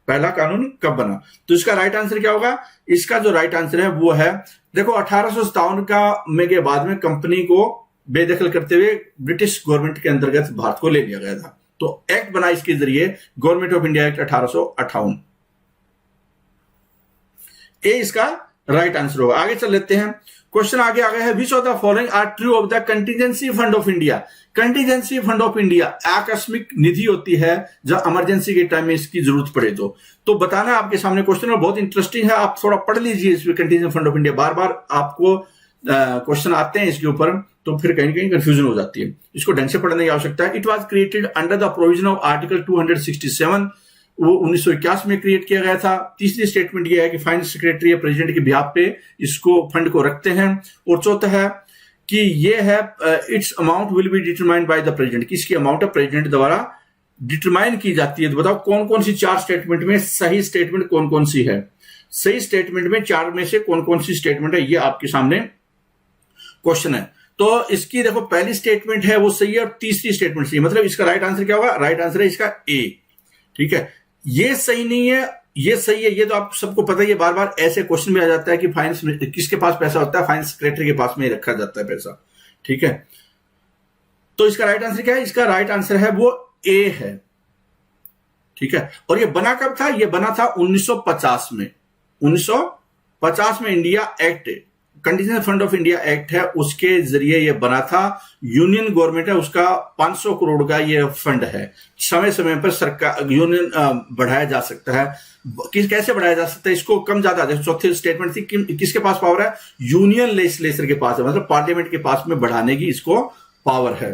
S1: पहला कानून कब बना? तो इसका राइट आंसर क्या होगा? इसका जो राइट आंसर है वो है, देखो 1857 का में के बाद में कंपनी को बेदखल करते हुए ब्रिटिश गवर्नमेंट के अंतर्गत भारत को ले लिया गया था। तो एक्ट बना इसके जरिए, गवर्नमेंट ऑफ इंडिया एक्ट 1858। ए इसका राइट आंसर होगा। आगे चल लेते हैं। क्वेश्चन आगे आ गया है, which of the following are true of the contingency fund of India. Contingency fund of India आकस्मिक निधि होती है जहां इमरजेंसी के टाइम में इसकी जरूरत पड़े तो बताना आपके सामने क्वेश्चन, और बहुत इंटरेस्टिंग है। आप थोड़ा पढ़ लीजिए इसमें कंटीजेंसी फंड ऑफ इंडिया, बार बार आपको क्वेश्चन आते हैं इसके ऊपर, तो फिर कहीं कहीं कंफ्यूजन हो जाती है। इसको ढंग से पढ़ने की आवश्यकता है। It was created under the provision of article 267, वो 1951 में क्रिएट किया गया था। तीसरी स्टेटमेंट ये है कि फाइनेंस सेक्रेटरी या प्रेसिडेंट के बिहाफ पे इसको फंड को रखते हैं। और चौथा है कि ये है it's amount will be determined by the president, कि इसकी अमाउंट प्रेसिडेंट द्वारा डिटरमाइन की जाती है। तो बताओ कौन कौन सी 4 स्टेटमेंट में सही स्टेटमेंट कौन कौन सी है? सही स्टेटमेंट में 4 में से कौन कौन सी स्टेटमेंट है, ये आपके सामने क्वेश्चन है। तो इसकी देखो पहली स्टेटमेंट है वो सही है और तीसरी स्टेटमेंट सही है। मतलब इसका राइट आंसर क्या होगा? राइट आंसर है इसका ए। ठीक है, ये सही नहीं है, ये सही है। ये तो आप सबको पता ही है, बार बार ऐसे क्वेश्चन में आ जाता है कि फाइनेंस किसके पास पैसा होता है, फाइनेंस सेक्रेटरी के पास में ही रखा जाता है पैसा। ठीक है, तो इसका राइट आंसर क्या है? इसका राइट आंसर है वो ए है। ठीक है, और ये बना कब था? ये बना था 1950 में। 1950 में India act, contingency fund of India act है, उसके जरिए ये बना था। यूनियन गवर्नमेंट है, उसका 500 करोड़ का ये फंड है। समय समय पर सरकार यूनियन बढ़ाया जा सकता है। कैसे बढ़ाया जा सकता है? इसको कम ज्यादा, जैसे चौथी स्टेटमेंट थी कि किसके पास पावर है? यूनियन लेजिस्लेचर के पास है, मतलब पार्लियामेंट के पास में बढ़ाने की इसको पावर है।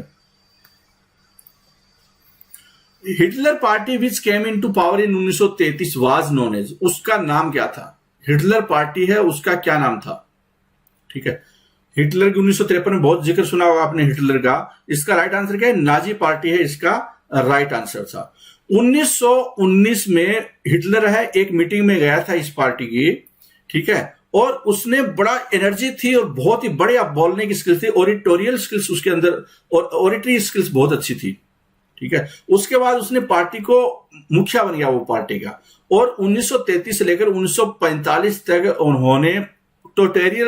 S1: Hitler party which came into power in 1933 was known as, उसका नाम क्या था? हिटलर पार्टी है, उसका क्या नाम था? ठीक है, हिटलर की 1953 में बहुत जिक्र सुना होगा आपने हिटलर का। इसका राइट आंसर क्या है? नाजी पार्टी है, इसका राइट आंसर था। 1919 में हिटलर है एक मीटिंग में गया था इस पार्टी की। ठीक है, और उसने बड़ा एनर्जी थी और बहुत ही बढ़िया बोलने की स्किल्स थी, ओरिटोरियल स्किल्स उसके अंदर, और ओरिटरी स्किल्स बहुत अच्छी थी। ठीक है, उसके बाद उसने पार्टी को मुखिया बन गया वो पार्टी का, और 1933 से लेकर 1945 तक उन्होंने टोटलियरियन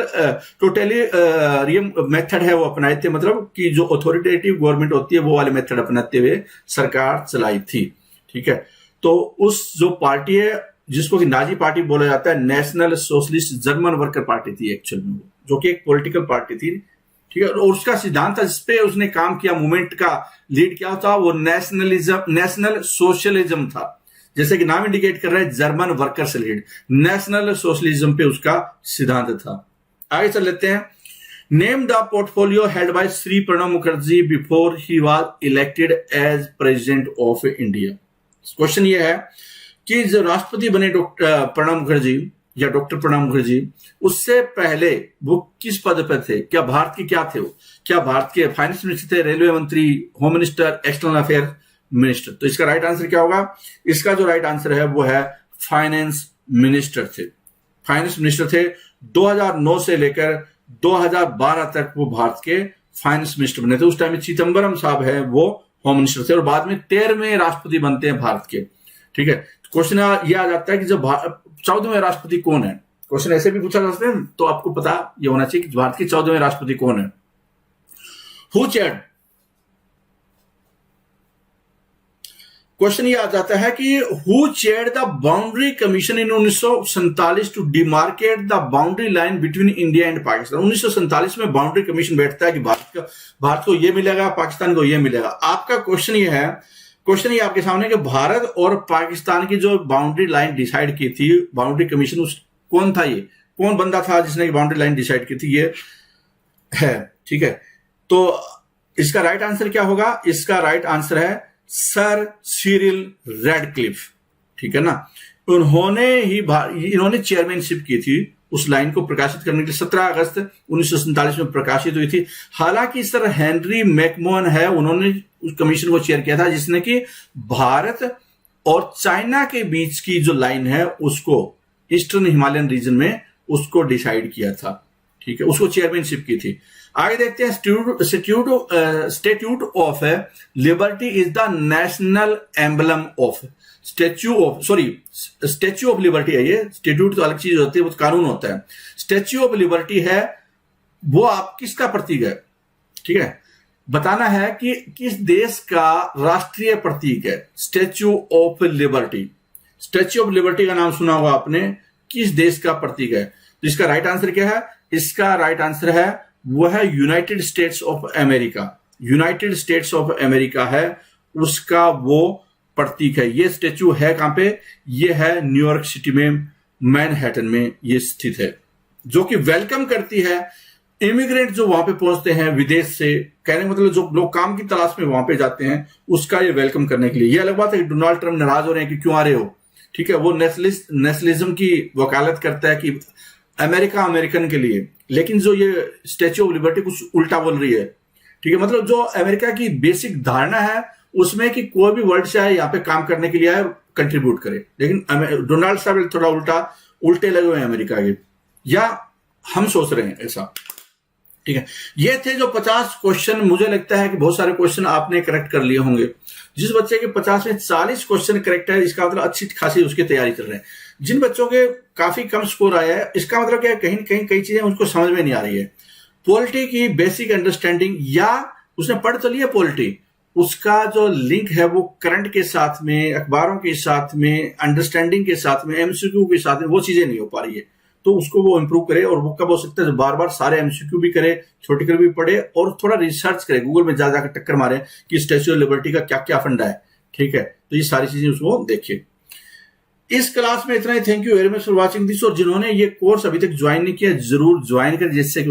S1: मेथड है वो अपनाए थे, मतलब कि जो अथॉरिटेटिव गवर्नमेंट होती है वो वाले मेथड अपनाते हुए सरकार चलाई थी। ठीक है, तो उस जो पार्टी है जिसको कि नाजी पार्टी बोला जाता है, national socialist German worker party थी एक्चुअल में, जो कि एक पॉलिटिकल पार्टी थी। ठीक है, और उसका सिद्धांत था जिसपे उसने काम किया, मूवमेंट का लीड किया था, वो नेशनल सोशलिज्म था। जैसे कि नाम इंडिकेट कर रहा है, German workers lead, national socialism पे उसका सिद्धांत था। आगे चल लेते हैं। Name the portfolio held by Shri Pranab Mukherjee before he was elected as president of India. Question ये है कि जो राष्ट्रपति बने प्रणब मुखर्जी या डॉक्टर प्रणब मुखर्जी, उससे पहले वो किस पद पर थे? क्या भारत के क्या थे वो? क्या भारत के फाइनेंस मिनिस्टर थे, रेलवे मंत्री, home minister, external affair minister? तो इसका राइट आंसर क्या होगा? इसका जो राइट आंसर है वो है फाइनेंस मिनिस्टर थे। फाइनेंस मिनिस्टर थे 2009 से लेकर 2012 तक वो भारत के फाइनेंस मिनिस्टर बने थे। उस टाइम में चिदम्बरम साहब है वो होम मिनिस्टर थे, और बाद में 13वें राष्ट्रपति बनते हैं भारत के। ठीक है, क्वेश्चन ये आ जाता है कि जब 14वें राष्ट्रपति कौन है? क्वेश्चन ऐसे भी पूछा जा सकता है, तो आपको पता ये होना चाहिए कि भारत के 14वें राष्ट्रपति कौन है। हु चेयर्ड, क्वेश्चन ये आ जाता है कि who chaired the boundary commission in 1947 to demarcate the boundary line between India and Pakistan. 1947 में बाउंड्री कमीशन बैठता है कि भारत को ये मिलेगा, पाकिस्तान को ये मिलेगा। आपका क्वेश्चन ये है, क्वेश्चन ये आपके सामने कि भारत और पाकिस्तान की जो बाउंड्री लाइन डिसाइड की थी, बाउंड्री कमीशन, उस कौन था, ये कौन बंदा था जिसने बाउंड्री लाइन डिसाइड की थी, ये है। ठीक है, तो इसका राइट आंसर क्या होगा? इसका राइट आंसर है सर सिरिल रैडक्लिफ। ठीक है ना, इन्होंने चेयरमैनशिप की थी उस लाइन को प्रकाशित करने के लिए। 17 अगस्त 1947 में प्रकाशित हुई थी। हालांकि सर हेनरी मैकमोहन है, उन्होंने उस कमीशन को चेयर किया था जिसने कि भारत और चाइना के बीच की जो लाइन है उसको ईस्टर्न हिमालयन रीजन में उसको डिसाइड किया था। ठीक है, उसको चेयरमैनशिप की थी। आगे देखते हैं, statute of liberty is the national emblem of statue of liberty है। ये स्टेट्यूट तो अलग चीज होती है, वो कानून होता है। स्टेच्यू ऑफ लिबर्टी है वो आप किसका प्रतीक है? ठीक है, बताना है कि किस देश का राष्ट्रीय प्रतीक है statue of liberty. Statue of liberty का नाम सुना होगा आपने, किस देश का प्रतीक है? तो इसका राइट आंसर क्या है? इसका राइट आंसर है वो है United states of America. United states of America है उसका वो प्रतीक है। ये स्टेच्यू है कहां पे? ये है न्यूयॉर्क सिटी में, मैनहट्टन में ये स्थित है, जो कि वेलकम करती है इमिग्रेंट जो वहां पे पहुंचते हैं विदेश से। कहने मतलब जो लोग काम की तलाश में वहां पे जाते हैं उसका ये वेलकम करने के लिए। ये अलग बात है कि डोनाल्ड ट्रंप नाराज हो रहे हैं कि क्यों आ रहे हो। ठीक है, वो नेशनलिज्म की वकालत करता है कि अमेरिका अमेरिकन के लिए, लेकिन जो ये स्टैच्यू ऑफ लिबर्टी कुछ उल्टा बोल रही है। ठीक है, मतलब जो अमेरिका की बेसिक धारणा है उसमें कि कोई भी वर्ल्ड से आए यहाँ पे काम करने के लिए आए, कंट्रीब्यूट करे, लेकिन डोनाल्ड साहब थोड़ा उल्टे लगे हुए हैं अमेरिका के, या हम सोच रहे हैं ऐसा। ठीक है, ये थे जो 50 क्वेश्चन। मुझे लगता है कि बहुत सारे क्वेश्चन आपने करेक्ट कर लिए होंगे। जिस बच्चे के 50 में 40 क्वेश्चन करेक्ट है, इसका मतलब अच्छी खासी उसकी तैयारी कर रहे हैं। जिन बच्चों के काफी कम स्कोर आया है, इसका मतलब क्या है, कहीं कहीं कई चीजें उसको समझ में नहीं आ रही है। पॉलिटी की बेसिक अंडरस्टैंडिंग, या उसने पढ़ तो लिया पॉलिटी, उसका जो लिंक है वो करंट के साथ में, अखबारों के साथ में, अंडरस्टैंडिंग के साथ में, एमसीक्यू के साथ में, वो चीजें नहीं हो पा रही है। तो उसको वो इंप्रूव करे, और वो कब हो सकता है, बार बार सारे एमसीक्यू भी करे, छोटे कर भी पढ़े, और थोड़ा रिसर्च करे, गूगल में जा जाकर टक्कर मारे कि स्टैच्यू ऑफ लिबर्टी का क्या क्या फंडा है। ठीक है, तो ये सारी चीजें उसको देखिए। इस क्लास में इतना ही। Thank you very much for watching this. और जिन्होंने ये कोर्स अभी तक ज्वाइन नहीं किया जरूर ज्वाइन करें, जिससे